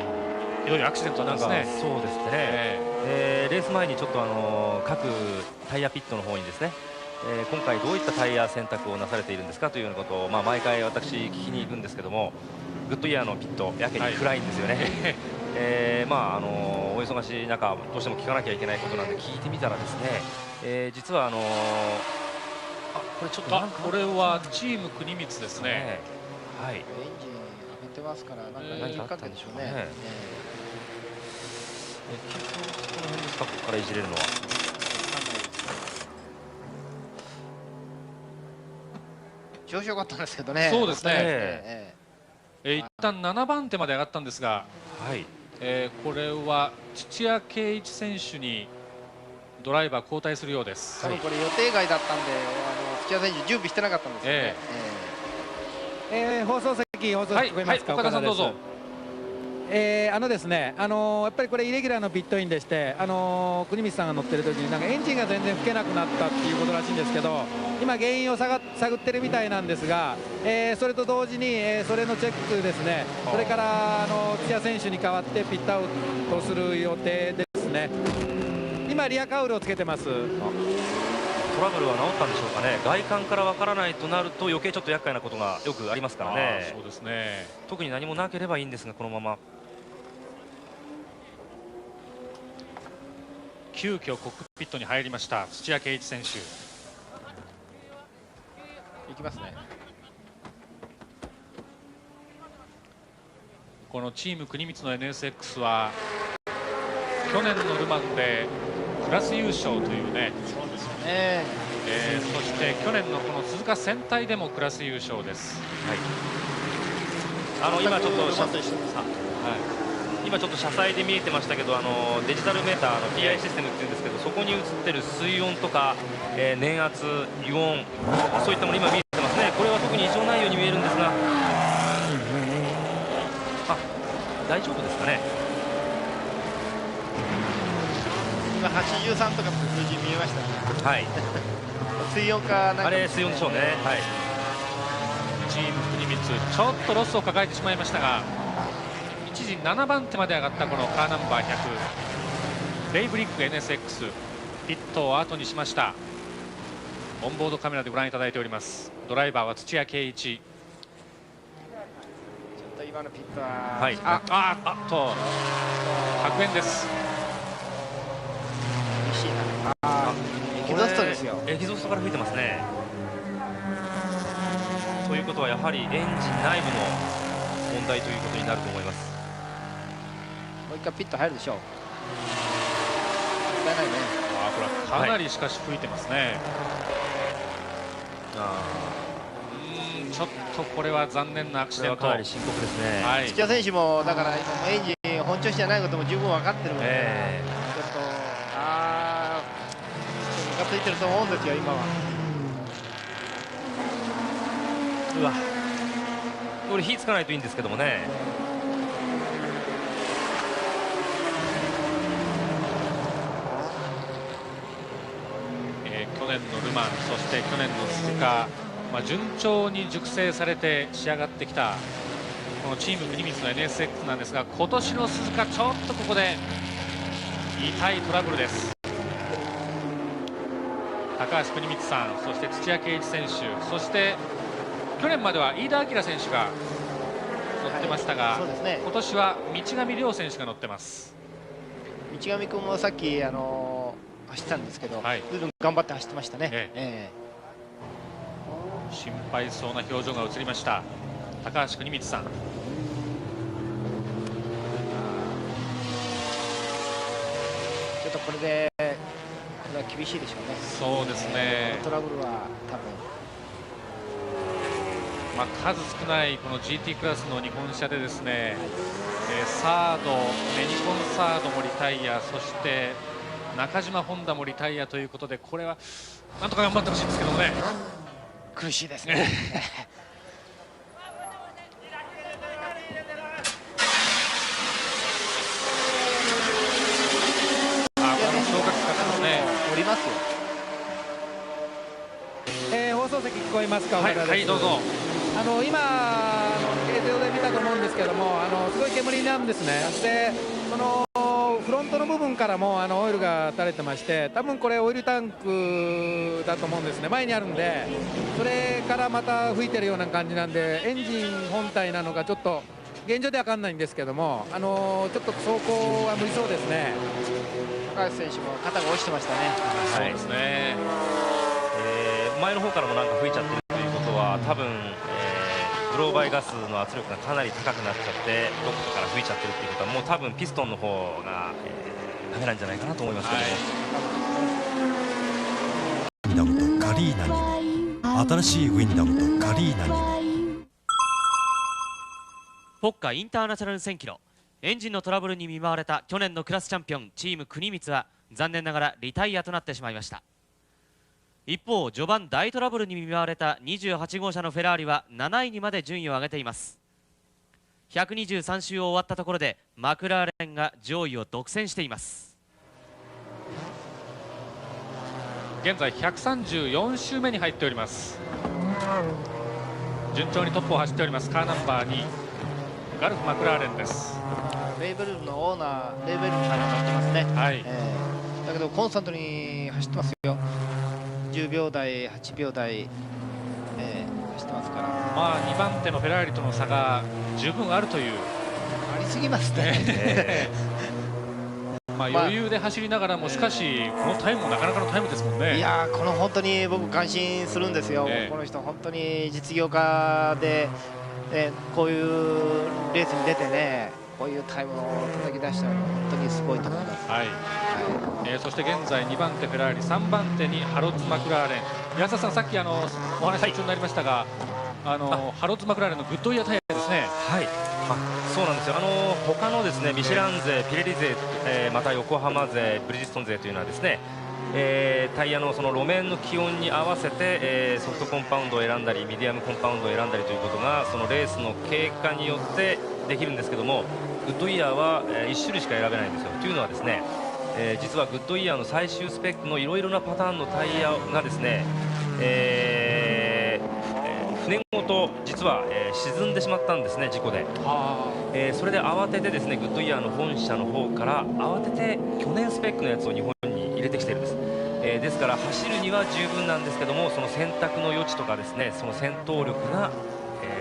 ひどいアクシデントなんですね。そうですね、レース前にちょっと各タイヤピットの方にですね、今回どういったタイヤ選択をなされているんですかというようなことを、毎回私聞きに行くんですけども、グッドイヤーのピットやけに暗いんですよね、お忙しい中どうしても聞かなきゃいけないことなんで聞いてみたらですね、実はこれちょっとこれはチーム国光ですね、はい、エンジン上げてますから、何かあったんでしょうね。結局この辺ですか、ここからいじれるのは。調子良かったんですけどね。そうですね、一旦7番手まで上がったんですが、これは土屋圭一選手にドライバー交代するようです。多分これ予定外だったんで、土屋選手準備してなかったんですよね。放送席聞こえますか。岡田さんどうぞ。ですね、やっぱりこれイレギュラーのピットインでして、国光さんが乗ってる時になんかエンジンが全然吹けなくなったっていうことらしいんですけど、今原因を探ってるみたいなんですが、それと同時に、それのチェックですね、それから土屋選手に代わってピットアウトする予定ですね。今リアカウルをつけてます。トラブルは治ったんでしょうかね。外観からわからないとなると余計ちょっと厄介なことがよくありますからね。そうですね、特に何もなければいいんですが、このまま急遽コックピットに入りました土屋圭一選手。いきますね。このチーム国光の NSX は去年のルマンでクラス優勝というね。そうですよね。そして去年のこの鈴鹿戦隊でもクラス優勝です。今ちょっと今ちょっと車載で見えてましたけど、デジタルメーターの PI システムっていうんですけど、そこに映ってる水温とか、電圧、油温、そういったもの今見えてますね。これは特に異常ないように見えるんですが、大丈夫ですかね。今83とかって数字見えましたね。水温かなんか、あれ水温でしょうね。チーム国光ちょっとロスを抱えてしまいましたが、一時7番手まで上がったこのカーナンバー100レイブリック NSX ピットを後にしました。オンボードカメラでご覧いただいております。ドライバーは土屋圭一。ちょっと今のピットは、白煙です。厳しいな。エキゾストですよ。エキゾストから吹いてますね。ということはやはりエンジン内部の問題ということになると思います。もう一回ピット入るでしょう。もったいないね。これはかなりしかし吹いてますね。ちょっとこれは残念なアクシデント。かなり深刻ですね。土屋選手もだから今エンジン本調子じゃないことも十分分かってるので、ちょっとムカついてると思うんですよ今は。うわ、これ火つかないといいんですけどもね。去年のルマン、そして去年の鈴鹿、順調に熟成されて仕上がってきたこのチーム国光の NSX なんですが、今年の鈴鹿ちょっとここで痛いトラブルです。高橋国光さん、そして土屋圭一選手、そして去年までは飯田明選手が乗ってましたが、今年は道上亮選手が乗ってます。道上君もさっき走ったんですけど、ずいぶん頑張って走ってましたね。心配そうな表情が映りました。高橋邦光さん。ちょっとこれでこれは厳しいでしょうね。そうですね。トラブルは多分、数少ないこの GT クラスの日本車でですね、サード、メニコンサードもリタイア、そして中島ホンダもリタイアということで、これはなんとか頑張ってほしいんですけどもね。苦しいですね。降りますよ。放送席聞こえますか？はい、はい、どうぞ。今映像で見たと思うんですけども、すごい煙なんですね。で、そのフロントの部分からもオイルが垂れてまして、多分これオイルタンクだと思うんですね。前にあるんで、それからまた吹いてるような感じなんで、エンジン本体なのかちょっと現状では分かんないんですけども、ちょっと走行は無理そうですね。高橋選手も肩が落ちてましたね。そうですね。前の方からもなんか吹いちゃってるということは、多分、ブローバイガスの圧力がかなり高くなっちゃって、どこかから吹いちゃってるっていうことは、もう多分ピストンの方が、ダメなんじゃないかなと思いますけどね。ウィンダムとカリーナに、新しいウィンダムとカリーナに。ポッカインターナショナル1000キロ、エンジンのトラブルに見舞われた去年のクラスチャンピオンチーム国光は残念ながらリタイアとなってしまいました。一方、序盤大トラブルに見舞われた28号車のフェラーリは7位にまで順位を上げています。123周を終わったところでマクラーレンが上位を独占しています。現在134周目に入っております。順調にトップを走っておりますカーナンバー2ガルフ・マクラーレンです。レーベルのオーナー、レーベルのさんになってますね。はい。だけどコンスタントに走ってますよ。10秒台、8秒台、走ってますから。2番手のフェラーリとの差が十分あるという。ありすぎますね。余裕で走りながらも、しかしこのタイムもなかなかのタイムですもんね。いやー、この本当に僕感心するんですよ。この人本当に実業家で、こういうレースに出てね、こういうタイムを叩き出したら本当にすごいと思います。そして現在2番手フェラーリ、3番手にハロッズ・マクラーレン。安田さん、さっきお話途中になりましたが、ハロッズ・マクラーレンのグッドイヤータイヤですね。はい、そうなんですよ。他のですね、ミシュラン勢、ピレリ勢、また横浜勢、ブリヂストン勢というのはですね、タイヤのその路面の気温に合わせて、ソフトコンパウンドを選んだりミディアムコンパウンドを選んだりということがそのレースの経過によってできるんですけども、グッドイヤーは、1種類しか選べないんですよ。というのはですね、実はグッドイヤーの最終スペックのいろいろなパターンのタイヤがですね、船ごと実は、沈んでしまったんですね、事故で。それで慌ててですね、グッドイヤーの本社の方から慌てて去年スペックのやつを日本に入れてきてるんです。ですから走るには十分なんですけども、その選択の余地とかですね、その戦闘力が、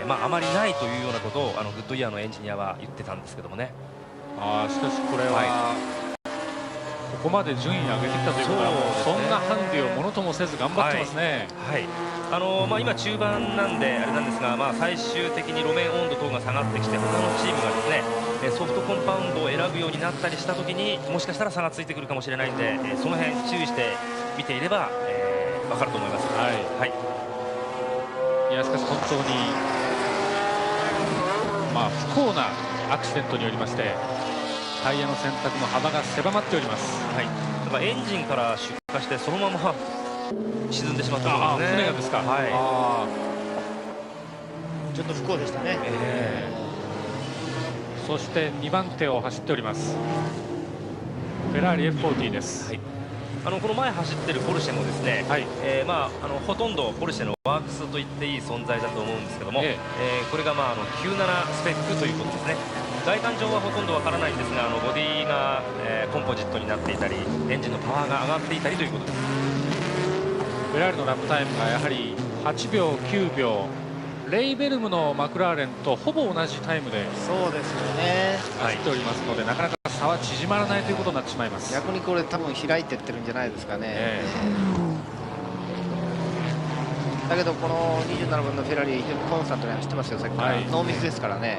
あまりないというようなことをグッドイヤーのエンジニアは言ってたんですけどもね。しかしこれは、ここまで順位を上げてきたということは、そんなハンディをものともせず頑張ってますね。今中盤なんであれなんですが、最終的に路面温度等が下がってきて、他のチームがですねソフトコンパウンドを選ぶようになったりしたときに、もしかしたら差がついてくるかもしれないんで、その辺注意して見ていれば、分かると思います。いや、しかし本当に、不幸なアクシデントによりましてタイヤの選択の幅が狭まっております。だからエンジンから出火してそのまま沈んでしまったんですね。船がですか。ちょっと不幸でしたね。そして2番手を走っておりますフェラーリ F40 です。この前走ってるポルシェもですね、ほとんどポルシェのワークスと言っていい存在だと思うんですけども、これが97スペックということですね。外観上はほとんどわからないんですが、ボディが、コンポジットになっていたり、エンジンのパワーが上がっていたりということです。フェラーリのラップタイムがやはり8秒、9秒、レイベルムのマクラーレンとほぼ同じタイムでそうですよね走っておりますので、なかなか差は縮まらないということになってしまいます。逆にこれ多分開いていってるんじゃないですかね。だけどこの27番のフェラーリ非常にコンスタントに走ってますよ、さっきから、ノーミスですからね。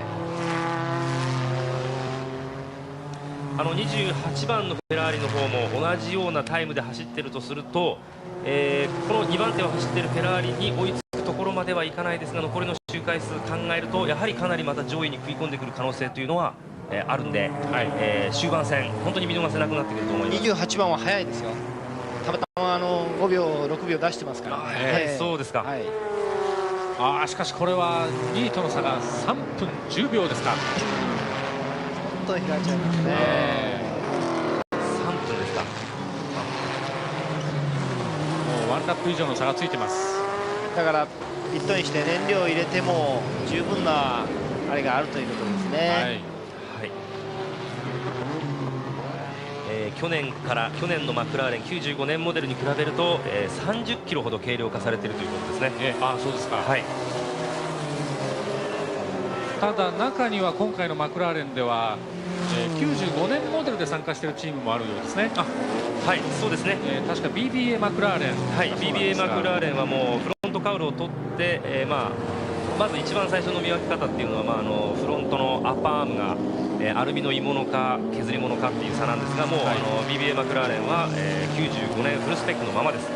28番のフェラーリの方も同じようなタイムで走っているとすると、この2番手を走っているフェラーリに追いつくところまではいかないですが、残りの周回数考えるとやはりかなりまた上位に食い込んでくる可能性というのは、あるんで、終盤戦本当に見逃せなくなってくると思います。28番は速いですよ。たまたま5秒6秒出してますから、そうですか。しかしこれは2位との差が3分10秒ですか。ちょっと開いちゃいますね。3分ですか。もう1ラップ以上の差がついてます。だからピットインして燃料を入れても十分なあれがあるということですね。去年のマクラーレン95年モデルに比べると、30キロほど軽量化されているということですね。そうですか。ただ中には今回のマクラーレンでは、95年モデルで参加しているチームもあるようですね。そうですね。確か BBA マクラーレン、BBA マクラーレンはもうフロントカウルを取って、まず一番最初の見分け方っていうのは、フロントのアッパーアームが、アルミの鋳物か削り物かっていう差なんですが、もう、BBA マクラーレンは、95年フルスペックのままです。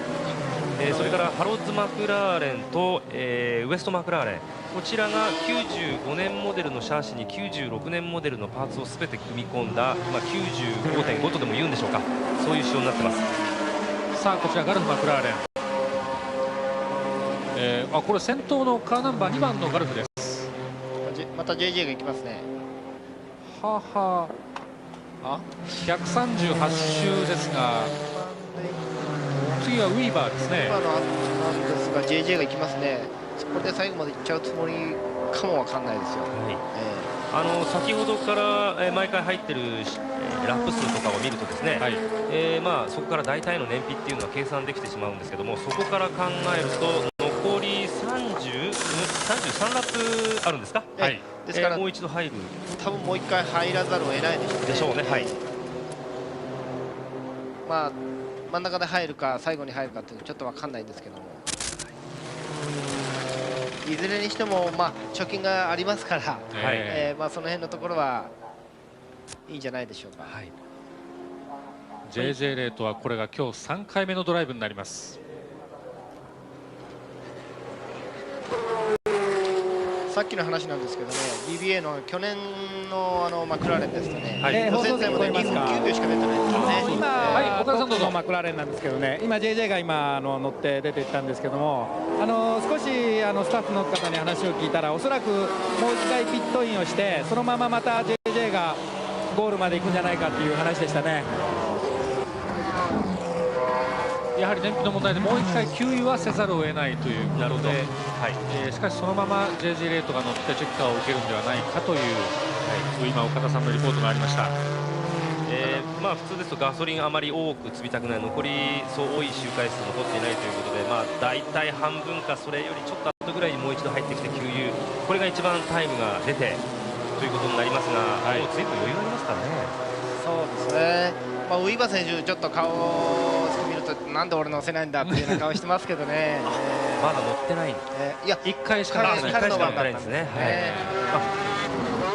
それからハロッズマクラーレンと、ウエストマクラーレン、こちらが95年モデルのシャーシに96年モデルのパーツを全て組み込んだ、95.5 とでも言うんでしょうか、そういう仕様になってます。さあこちらガルフマクラーレン、これ先頭のカーナンバー2番のガルフです。また JJ が行きますね。138周ですが、次はウィーバーですね。今のなんですが JJ が行きますね。これで最後まで行っちゃうつもりかもわかんないですよ。先ほどから、毎回入ってる、ラップ数とかを見るとですね、そこから大体の燃費っていうのは計算できてしまうんですけども、そこから考えると残り33ラップあるんですか。ですからもう一度入る、多分もう一回入らざるを得ないでしょうね。真ん中で入るか最後に入るかっていうのはちょっと分かんないんですけども、いずれにしても貯金がありますから、その辺のところはいいんじゃないでしょうか。JJ レートはこれが今日3回目のドライブになります。さっきの話なんですけどね、BBA の去年のマクラーレンですかね、予選戦まで2分9秒しか出てないんですよね。今、岡田さんどうぞ。マクラーレンなんですけどね、今 JJ が今乗って出ていったんですけども、少しスタッフの方に話を聞いたら、おそらくもう1回ピットインをして、そのまままた JJ がゴールまで行くんじゃないかっていう話でしたね。やはり燃費の問題でもう1回給油はせざるを得ないということで、しかしそのまま JJ レートが乗ってチェッカーを受けるんではないかという、今岡田さんのリポートがありました。普通ですとガソリンあまり多く積みたくない、残りそう多い周回数も取っていないということで、大体半分かそれよりちょっと後ぐらいにもう一度入ってきて給油、これが一番タイムが出てということになりますが、もう随分余裕がありますからね。そうですね。ウィーバー選手ちょっと顔を見るとなんで俺乗せないんだっていうような顔してますけどね。まだ乗ってない。いや1回しか乗ってないんですね。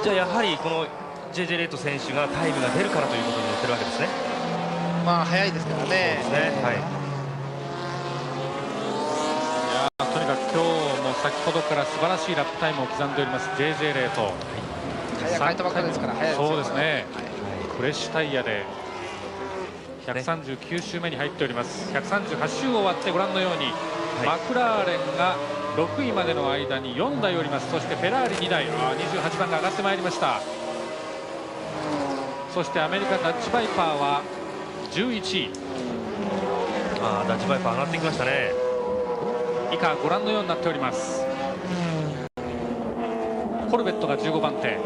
じゃあやはりこの JJ レート選手がタイムが出るからということに乗ってるわけですね。早いですからね。とにかく今日も先ほどから素晴らしいラップタイムを刻んでおります JJ レート。タイヤ変えたばっかりですから早いですよ。そうですね。フレッシュタイヤで139周目に入っております。138周終わってご覧のように、マクラーレンが6位までの間に4台おります。そしてフェラーリ2台、28番が上がってまいりました。そしてアメリカダッチバイパーは11位。ダッチバイパー上がってきましたね。以下ご覧のようになっております。コルベットが15番手、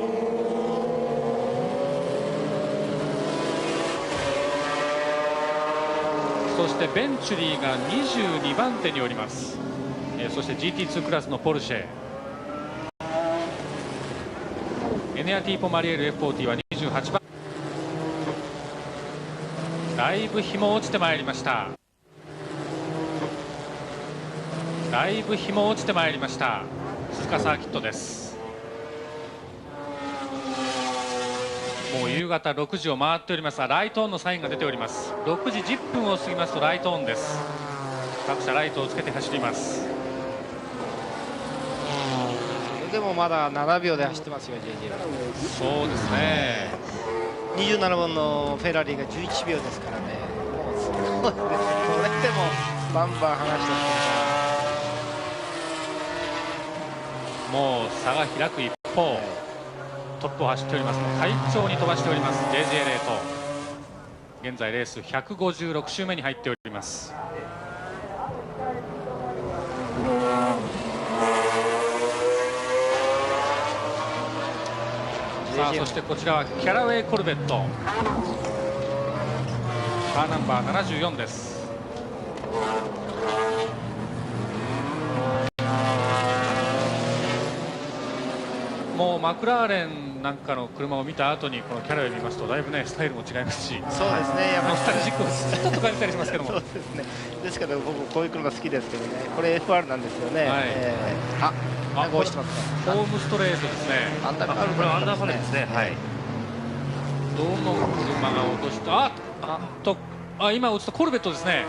そしてベンチュリーが22番手におります。そして GT2 クラスのポルシェ、エネアティーポマリエル F40 は28番。だいぶ日も落ちてまいりました。だいぶ日も落ちてまいりました鈴鹿サーキットです。もう夕方6時を回っておりますが、ライトオンのサインが出ております。6時10分を過ぎますとライトオンです。各社ライトをつけて走ります。それでもまだ7秒で走ってますよ JJ は。そうですね。27番のフェラーリが11秒ですからね。もうすごいですね。これでもバンバン離してもう差が開く一方、トップを走っておりますの快調に飛ばしております JJ レート。現在レース156周目に入っております。さあそしてこちらはキャラウェイコルベット、カーナンバー74です。もうマクラーレンなんかの車を見た後にこのキャラウェイ見ますとだいぶねスタイルも違いますし、そうですね、やっぱりノスタルジックをずっと感じたりしますけども。そうですね。ですから僕こういう車好きですけどね、これ FR なんですよね。はい、なんか落ちてますか。ホームストレートですね。アンダーカール、これはアンダーカールですね。はい。どの車が落とした？今落ちたコルベットですね。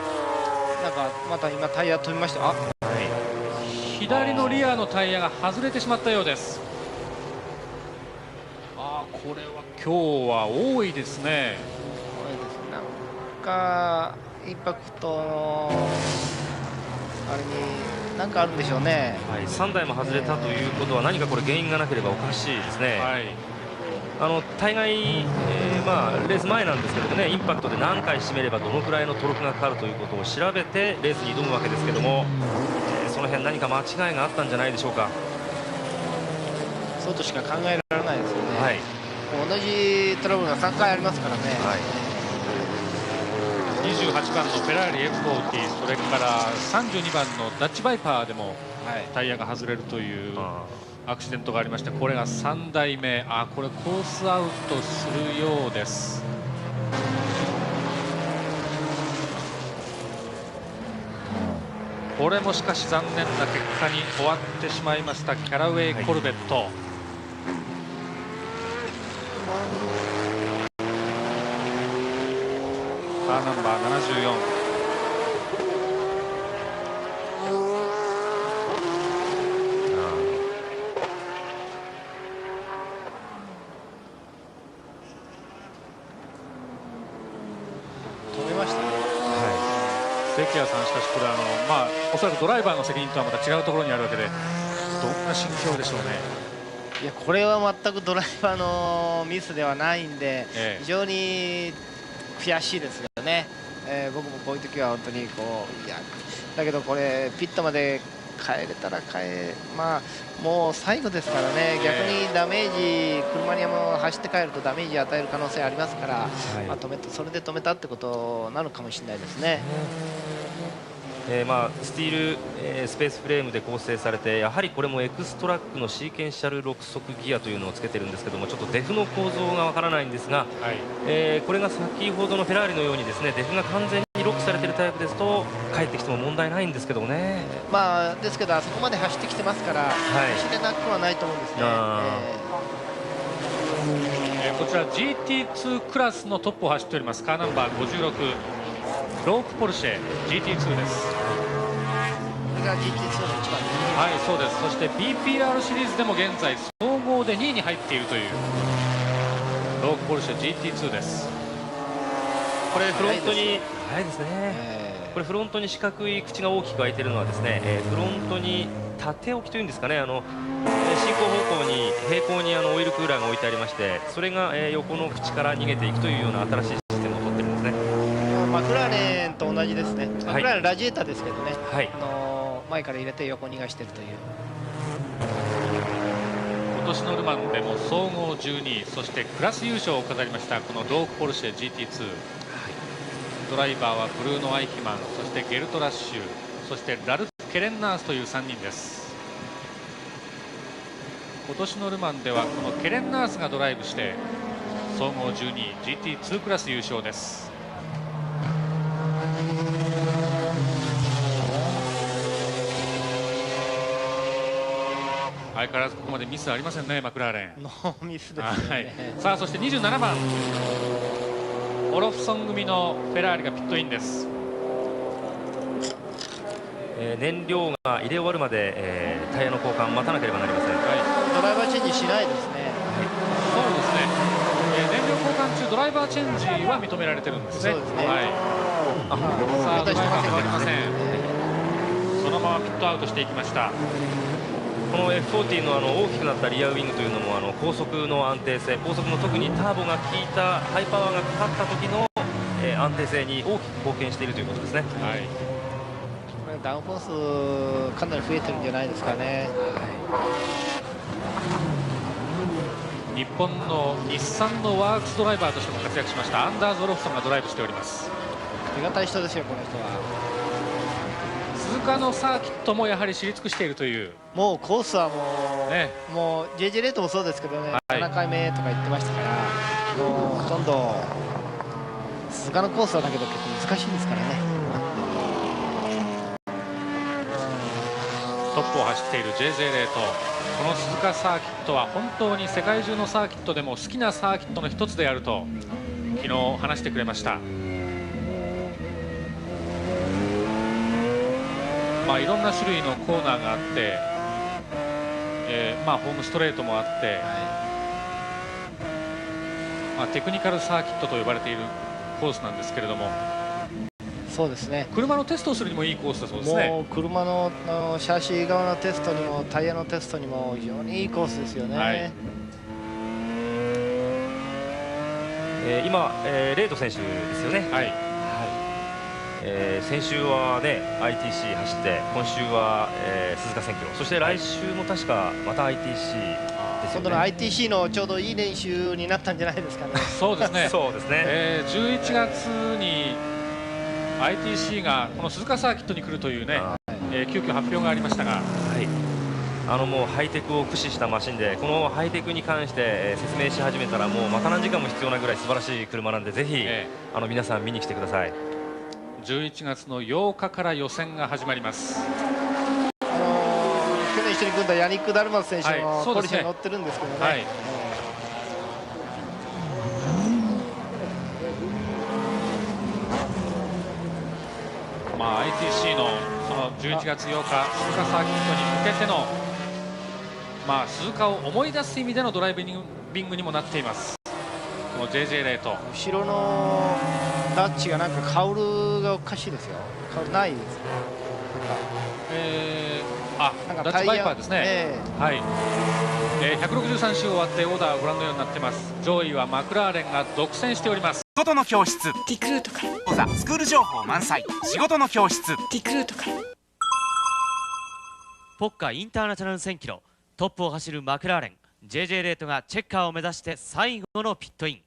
なんかまた今タイヤ飛びました。左のリアのタイヤが外れてしまったようです。これは今日は多いですね。多いです。なんかインパクトのあれに何かあるんでしょうね。はい、3台も外れたということは何かこれ原因がなければおかしいですね。はい、大概、レース前なんですけれどもね、インパクトで何回締めればどのくらいのトルクがかかるということを調べてレースに挑むわけですけども、その辺何か間違いがあったんじゃないでしょうか。そうとしか考えられないですよね。はい、同じトラブルが3回ありますからね。はい、28番のフェラーリ F40、それから32番のダッチバイパーでもタイヤが外れるというアクシデントがありまして、これが3台目。これコースアウトするようです。これもしかし残念な結果に終わってしまいましたキャラウェイコルベット。カーナンバー74。止めましたね。関谷さん、しかしこれおそらくドライバーの責任とはまた違うところにあるわけで、どんな心境でしょうね。いや、これは全くドライバーのミスではないんで、非常に悔しいですよね。僕もこういう時は本当にだけどこれピットまで帰れたらもう最後ですからね。逆にダメージ、車にも走って帰るとダメージ与える可能性ありますから、それで止めたってことなのかもしれないですね。スティール、スペースフレームで構成されて、やはりこれもエクストラックのシーケンシャル6速ギアというのをつけてるんですけども、ちょっとデフの構造がわからないんですが、これが先ほどのフェラーリのようにですね、デフが完全にロックされているタイプですと帰ってきても問題ないんですけどね。ですけどあそこまで走ってきてますから、走れなくはないと思うんですね。こちら GT2 クラスのトップを走っておりますカーナンバー56、ロークポルシェ GT2 です。これが GT2 の一番です。はい、そうです。そして BPR シリーズでも現在総合で2位に入っているというロークポルシェ GT2 です。これフロントに速いですね。これフロントに四角い口が大きく開いているのはですね、フロントに縦置きというんですかね、進行方向に平行にオイルクーラーが置いてありまして、それが横の口から逃げていくというような新しいシステムを取ってるんですね。マクラーレンと同じですね。マクラーレンラジエーターですけどね、前から入れて横に逃がしているという。今年のルマンでも総合12位、そしてクラス優勝を飾りましたこのロークポルシェ GT2、ドライバーはブルーノ・アイヒマン、そしてゲルト・ラッシュ、そしてラルフ・ケレンナースという3人です。今年のルマンではこのケレンナースがドライブして総合12位 GT2 クラス優勝です。相変わらずここまでミスありませんね、マクラーレン。ノーミスですね。はい、さあそして27番オロフソン組のフェラーリがピットインです。燃料が入れ終わるまで、タイヤの交換待たなければなりません。ドライバーチェンジしないですね。そうですね、燃料交換中ドライバーチェンジは認められてるんですね。そうですね。はい、さあドライバー変わりません。そのままピットアウトしていきました。この F40 の大きくなったリアウィングというのも高速の安定性、高速の特にターボが効いたハイパワーがかかった時の、安定性に大きく貢献しているということですね。はい、これダウンフォースかなり増えてるんじゃないですかね。日本の日産のワークスドライバーとしても活躍しましたアンダーズ・オロフソンがドライブしております。手堅い人ですよ、この人は。鈴鹿のサーキットもやはり知り尽くしているという。もうコースはもう、ね、もう JJ レートもそうですけどね、はい、7回目とか言ってましたから、もうほとんど鈴鹿のコースはだけど結構難しいですからね。トップを走っている JJ レート、この鈴鹿サーキットは本当に世界中のサーキットでも好きなサーキットの一つであると昨日話してくれました。いろんな種類のコーナーがあって、ホームストレートもあって、テクニカルサーキットと呼ばれているコースなんですけれども、そうですね、車のテストをするにもいいコースだそうですね。もう車のシャシー側のテストにもタイヤのテストにも非常にいいコースですよね。はい、今、レート選手ですよね。はい、先週はね ITC 走って、今週は、鈴鹿1000キロ、そして来週も確かまた ITC ですよね。今度の ITC のちょうどいい練習になったんじゃないですかね。そうですね。そうですね。11月に ITC がこの鈴鹿サーキットに来るというね、急遽発表がありましたが、はい、もうハイテクを駆使したマシンで、このハイテクに関して、説明し始めたらもうまた何時間も必要なぐらい素晴らしい車なんで、ぜひ、皆さん見に来てください。11月の8日から予選が始まります。去年一緒に組んだヤニック・ダルマス選手もポルシェに乗ってるんですけどね。はい、ITC のその11月8日鈴鹿サーキットに向けての、鈴鹿を思い出す意味でのドライビングにもなっています。この JJ レート、後ろのダッチがなんかカウルがおかしいですよ。カウルないです。ダッチバイパーですね。はい。163周終わってオーダーはご覧のようになっています。上位はマクラーレンが独占しております。仕事の教室リクルートから講座スクール情報満載仕事の教室リクルートから。ポッカインターナショナル1000キロトップを走るマクラーレン JJ レートがチェッカーを目指して最後のピットイン。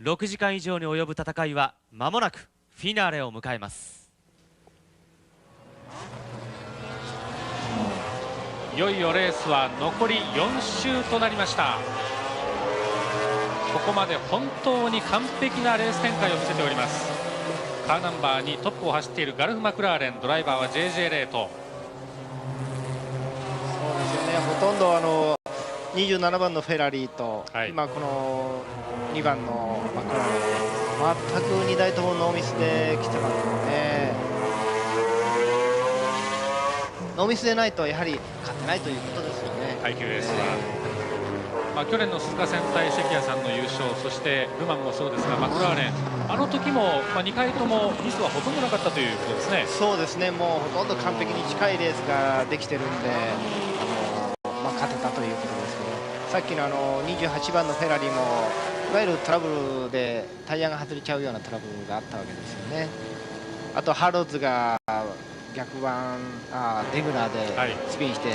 6時間以上に及ぶ戦いは間もなくフィナーレを迎えます。いよいよレースは残り4周となりました。ここまで本当に完璧なレース展開を見せております。カーナンバーにトップを走っているガルフ・マクラーレン、ドライバーは JJ レート。そうですよね、ほとんど27番のフェラリーと、今この2番のマクラーレン、全く2台ともノーミスで来てますよね。ノーミスでないとやはり勝てないということですよね。耐久レースは、去年の鈴鹿戦対関谷さんの優勝、そしてルマンもそうですが、マクラーレンあの時も、2回ともミスはほとんどなかったということですね。そうですね、もうほとんど完璧に近いレースができてるんで、勝てたということですけど、さっきの28番のフェラリーもいわゆるトラブルでタイヤが外れちゃうようなトラブルがあったわけですよね。あとハローズが逆盤デグナーでスピンして、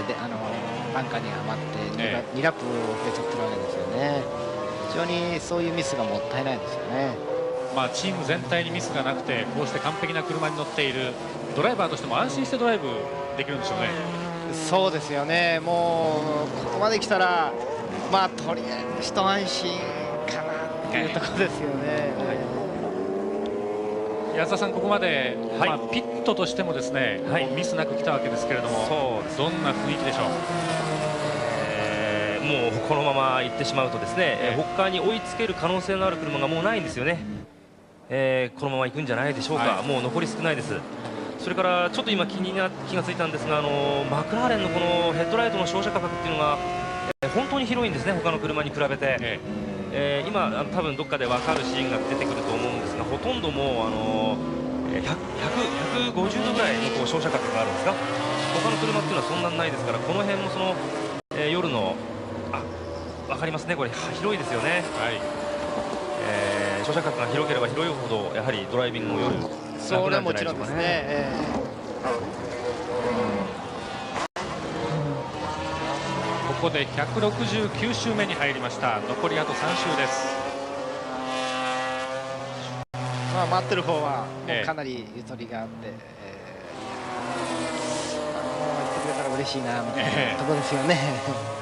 バンカーにはまって2ラップ遅れちゃってるわけですよね。非常にそういうミスがもったいないですよね。チーム全体にミスがなくて、こうして完璧な車に乗っているドライバーとしても安心してドライブできるんでしょうね。そうですよね、もうここまで来たら、とりあえず一安心かなっていうところですよね。安田さん、ここまで、ピットとしてもですね、ミスなく来たわけですけれども、どんな雰囲気でしょう。もうこのまま行ってしまうとですね、他に追いつける可能性のある車がもうないんですよね。このまま行くんじゃないでしょうか。もう残り少ないです。それからちょっと今気がついたんですが、マクラーレンのこのヘッドライトの照射価格っていうのが、本当に広いんですね、他の車に比べて。今多分どっかで分かるシーンが出てくると思うんですが、ほとんどもう150度ぐらいのこう照射角があるんですが、他の車っていうのはそんなにないですから、この辺もその、夜の分かりますね、これ広いですよね。照射角が広ければ広いほどやはりドライビングも夜それはもちろんですね。ここで169周目に入りました。残りあと3周です。まあ、待ってる方はもうかなりゆとりがあって、言ってくれたら嬉しいなみたいなところですよね。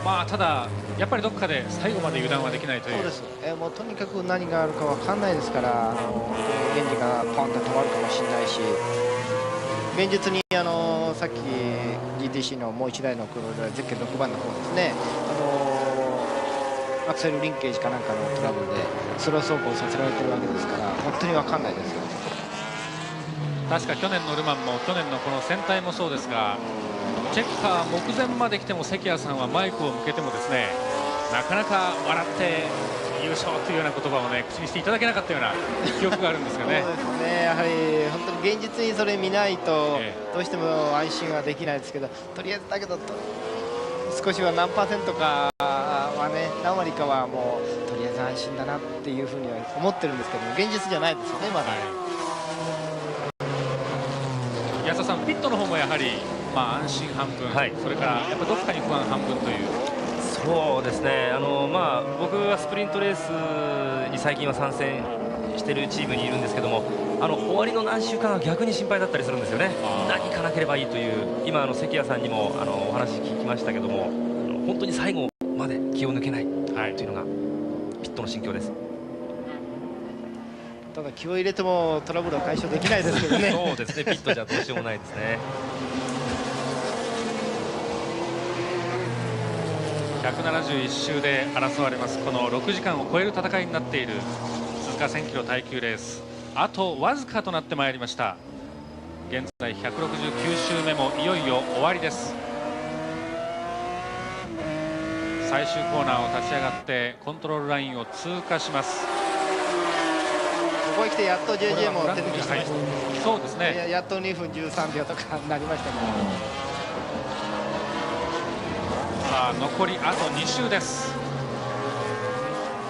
まあただやっぱりどっかで最後まで油断はできないという。そうです。もうとにかく何があるかわかんないですから、現地がポンと止まるかもしれないし、現実にさっき GTC のもう1台の車でゼッケン6番の方ですね、アクセルリンケージかなんかのトラブルでスロー走行させられてるわけですから、本当に分かんないですよ。確か去年のルマンも去年のこの戦隊もそうですが、チェッカー目前まで来ても関谷さんはマイクを向けてもですね、なかなか笑って優勝というような言葉をね口にしていただけなかったような記憶があるんですがね。そうですね、やはり本当に現実にそれ見ないとどうしても安心はできないですけど、とりあえずだけど少しは何パーセントかはね、何割かはもうとりあえず安心だなっていうふうには思ってるんですけども、現実じゃないですよねまだ。安田さん、ピットの方もやはり、まあ、安心半分、それからやっぱどっかに不安半分という。そうですね、まあ、僕はスプリントレースに最近は参戦しているチームにいるんですけども、終わりの何週間は逆に心配だったりするんですよね。何かなければいいという、今関谷さんにもお話聞きましたけども、本当に最後まで気を抜けないというのがピットの心境です。ただ気を入れてもトラブルは解消できないですけどね。そうですね、ピットじゃどうしようもないですね。171周で争われますこの6時間を超える戦いになっている鈴鹿1000キロ耐久レース、あとわずかとなってまいりました。現在169周目もいよいよ終わりです。最終コーナーを立ち上がってコントロールラインを通過します。ここへ来てやっと JJ も手抜きしてました。そうですね、やっと2分13秒とかになりましたけど、さあ残りあと2周です。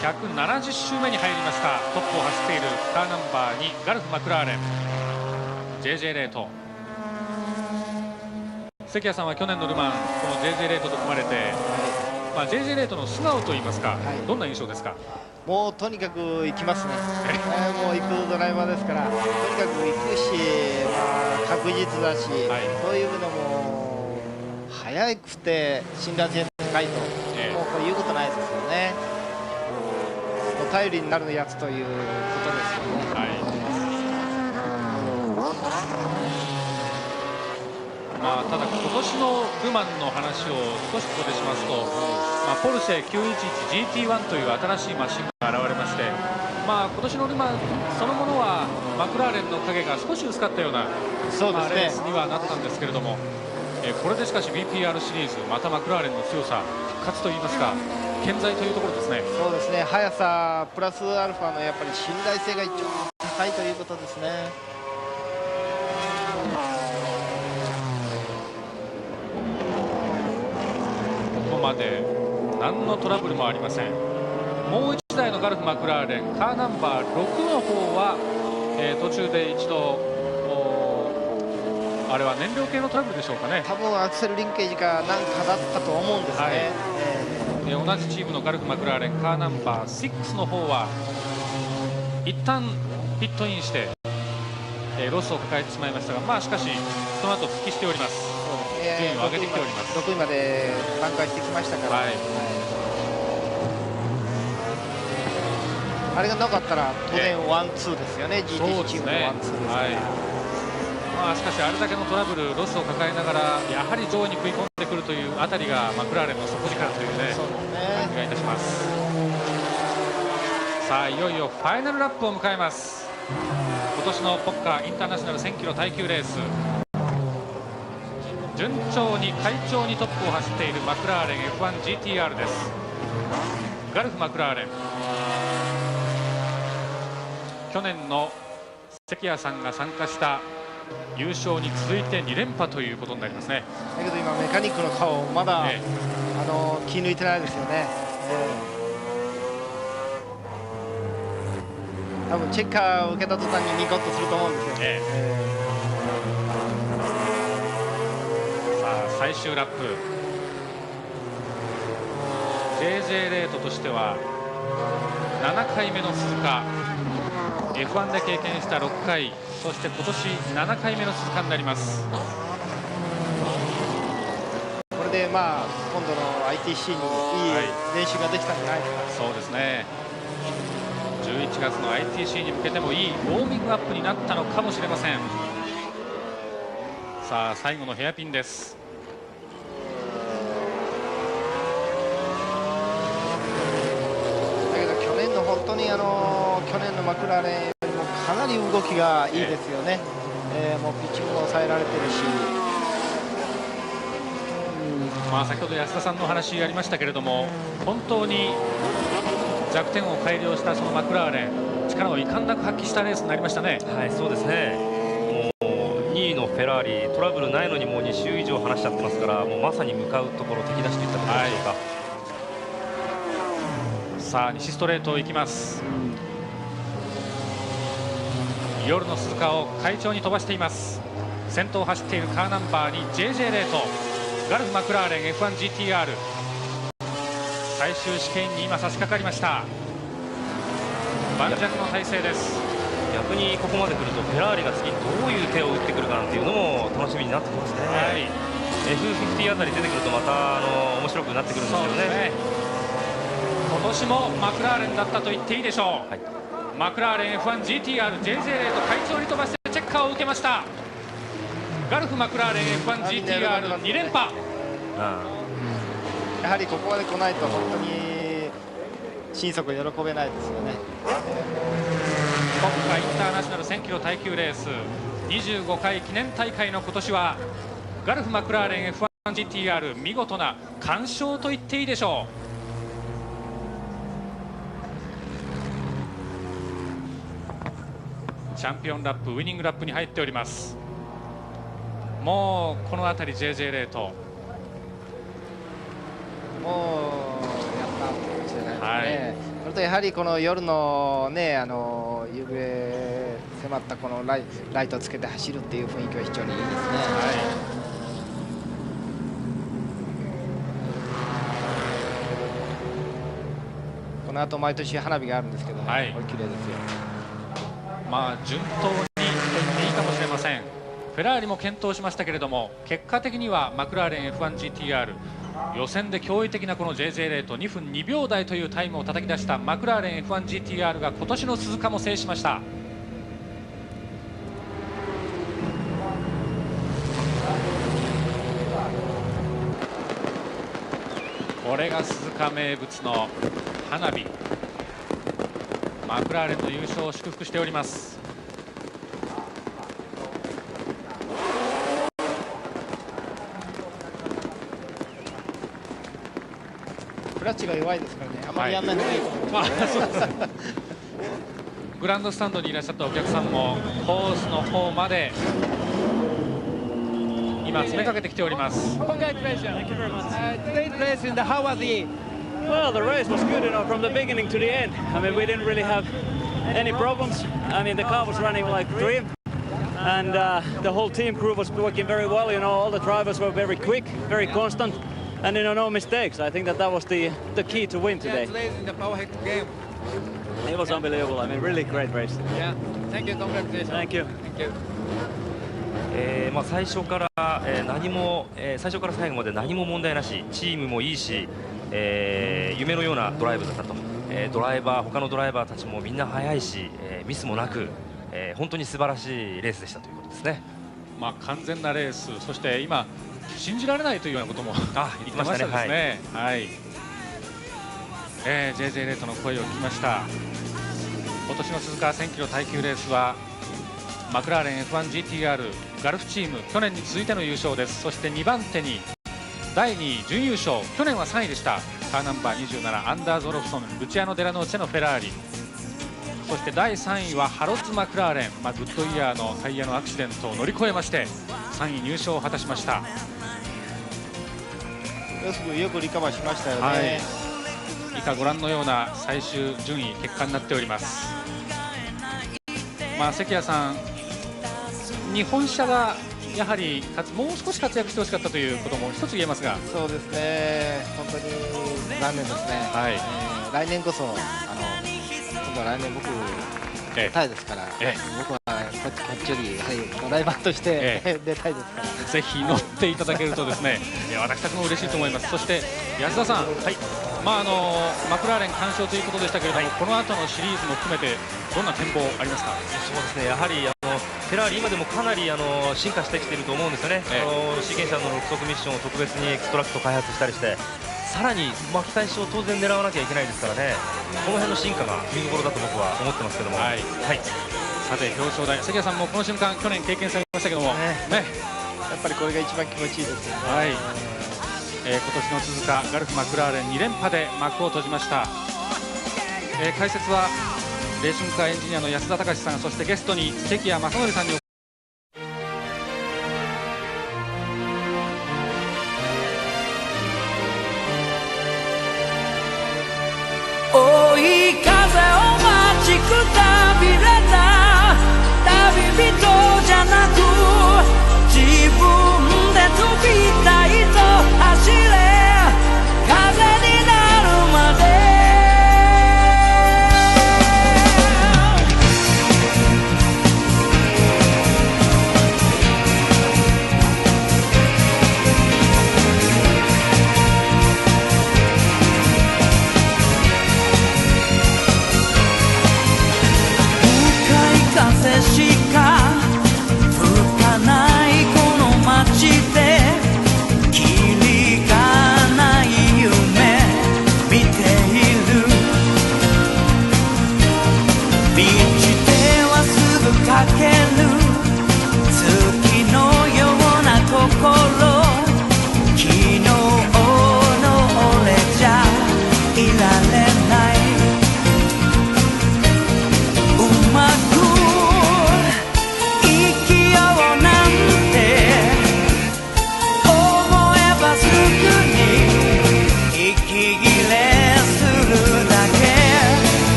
170周目に入りました。トップを走っているカーナンバー2ガルフ・マクラーレン JJ レート。関谷さんは去年のルマンこの JJ レートと組まれて、まあ、JJ レートの素顔といいますか、どんな印象ですか？もうとにかく行きますね。もう行くドライバーですから、とにかく行くし、まあ、確実だし、そういうのも速くて信頼性高いと、もうこういうことないですよね。もう頼りになるやつということですよね。まあ、ただ今年のルマンの話を少しここでしますと、まあ、ポルシェ 911GT1 という新しいマシンが現れまして、まあ、今年のルマンそのものはマクラーレンの影が少し薄かったようなまあレースにはなったんですけれども、これでしかし BPR シリーズまたマクラーレンの強さ勝つといいますか健在というところですね。そうですね、速さプラスアルファのやっぱり信頼性が一番高いということですね。ここまで何のトラブルもありません。もう1台のガルフ・マクラーレンカーナンバー6の方は、途中で一度あれは燃料系のトラブルでしょうかね。多分アクセルリンケージかなんかだったと思うんですね。同じチームのガルフ・マクラーレンカーナンバー6の方は一旦ピットインして、ロスを抱えてしまいましたが、まあしかしその後復帰しております。順位を上げてきております。6位まで挽回してきましたから、あれがなかったら当然ワンツーですよね。GT チームのワンツーですから。しかしあれだけのトラブルロスを抱えながらやはり上位に食い込んでくるというあたりがマクラーレンの底力というね感じがいたします。さあいよいよファイナルラップを迎えます。今年のポッカインターナショナル1000キロ耐久レース、順調に快調にトップを走っているマクラーレン F1GTR です。ガルフ・マクラーレン、去年の関谷さんが参加した優勝に続いて2連覇ということになりますね。だけど今メカニックの顔まだ、気抜いてないですよね。多分チェッカーを受けた途端にニコッとすると思うんですよ。さあ最終ラップ、 JJ レートとしては7回目の鈴鹿、 F1 で経験した6回、そして今年7回目の鈴鹿になります。これで今度の ITC にいい練習ができたんじゃないですか。そうですね。11月の ITC に向けてもいいウォーミングアップになったのかもしれません。さあ最後のヘアピンです。だけど去年の本当に去年のマクラーレンよりもかなり動きがいいですよね。もうピッチングも抑えられてるし、先ほど安田さんのお話ありましたけれども、本当に弱点を改良したそのマクラーレン、力を遺憾なく発揮したレースになりましたね。はい、そうですね。もう2位のフェラーリ、トラブルないのにもう2周以上離しちゃってますから、もうまさに向かうところ、敵出しといったところでしょうか。さあ西ストレート行きます。夜の鈴鹿を快調に飛ばしています。先頭を走っているカーナンバーに JJ レート、ガルフ・マクラーレン F1GTR、 最終試験に今差し掛かりました。盤石の体勢です。逆にここまで来るとフェラーリが次どういう手を打ってくるかなんていうのも楽しみになってきますね。F50 あたり出てくるとまた面白くなってくるんですよね。今年もマクラーレンだったと言っていいでしょう。マクラーレン F1GTR、 JJ レート快調に飛ばしてチェッカーを受けました。ガルフ・マクラーレン F1GTR2 連覇。やはりここまで来ないと本当に心底喜べないですよね。今回インターナショナル1000キロ耐久レース25回記念大会の今年はガルフ・マクラーレン F1GTR 見事な完勝と言っていいでしょう。チャンピオンラップ、ウイニングラップに入っております。もうこの辺り JJ レートもうやったかもしれないですね。それとやはりこの夜のね夕暮れ迫ったこのライトをつけて走るっていう雰囲気は非常にいいですね。この後毎年花火があるんですけどね、これ綺麗ですよ。順当にと言っていいかもしれません。フェラーリも健闘しましたけれども、結果的にはマクラーレン F1GTR、 予選で驚異的なこの JJ レート2分2秒台というタイムを叩き出したマクラーレン F1GTR が今年の鈴鹿も制しました。これが鈴鹿名物の花火、マクラーレンの優勝を祝福しております。クラッチが弱いですからね、あまりやんないのがいいと思います。グランドスタンドにいらっしゃったお客さんもコースの方まで今詰めかけてきております。Congratulations. Thank you very much. Great race in the how was the Well, the race was good, from the beginning to the end. I mean, we didn't really have any problems. I mean, the car was running like a dream, and the whole team crew was working very well. All the drivers were very quick, very constant, and no mistakes. I think that was the key to win today. in the power hit game? It was unbelievable. I mean, really great race. Yeah. Thank you. Congratulations. Thank you. Thank you. 最初から最初から最後まで何も問題なし、チームもいいし、夢のようなドライブだったと、他のドライバーたちもみんな速いし、ミスもなく、本当に素晴らしいレースでしたということですね。完全なレース、そして今信じられないというようなことも言ってましたですね。はい。JJ レートの声を聞きました。今年の鈴鹿1000キロ耐久レースはマクラーレン F1GTR ガルフチーム、去年に続いての優勝です。そして2番手に第2位準優勝、去年は3位でしたカーナンバー27アンダーゾロフソンルチアノ・デラノーチェのフェラーリ、そして第3位はハロッズ・マクラーレン、グッドイヤーのタイヤのアクシデントを乗り越えまして3位入賞を果たしました。よくリカバーしましたよね。以下ご覧のような最終順位結果になっております。関谷さん、日本車がやはりもう少し活躍してほしかったということも一つ言えますが。そうですね、本当に残念ですね。来年こそ今度は来年僕タイですから、僕はこっちよりドライバーとして出たいですから、ぜひ乗っていただけるとですね私たちも嬉しいと思います。そして安田さん、マクラーレン完勝ということでしたけれども、この後のシリーズも含めてどんな展望ありますか？そうですね、やはりフェラーリ今でもかなり進化してきていると思うんですよね。シーケンシャルの6速ミッションを特別にエクストラクト開発したりして、さらに巻き返しを当然狙わなきゃいけないですからね、この辺の進化が見どころだと僕は思ってますけども。さて表彰台、関谷さんもこの瞬間去年経験されましたけども、やっぱりこれが一番気持ちいいですよね。今年の鈴鹿ガルフマクラーレン2連覇で幕を閉じました。解説はレーシングカーエンジニアの安田隆さん、そしてゲストに関谷正則さんにお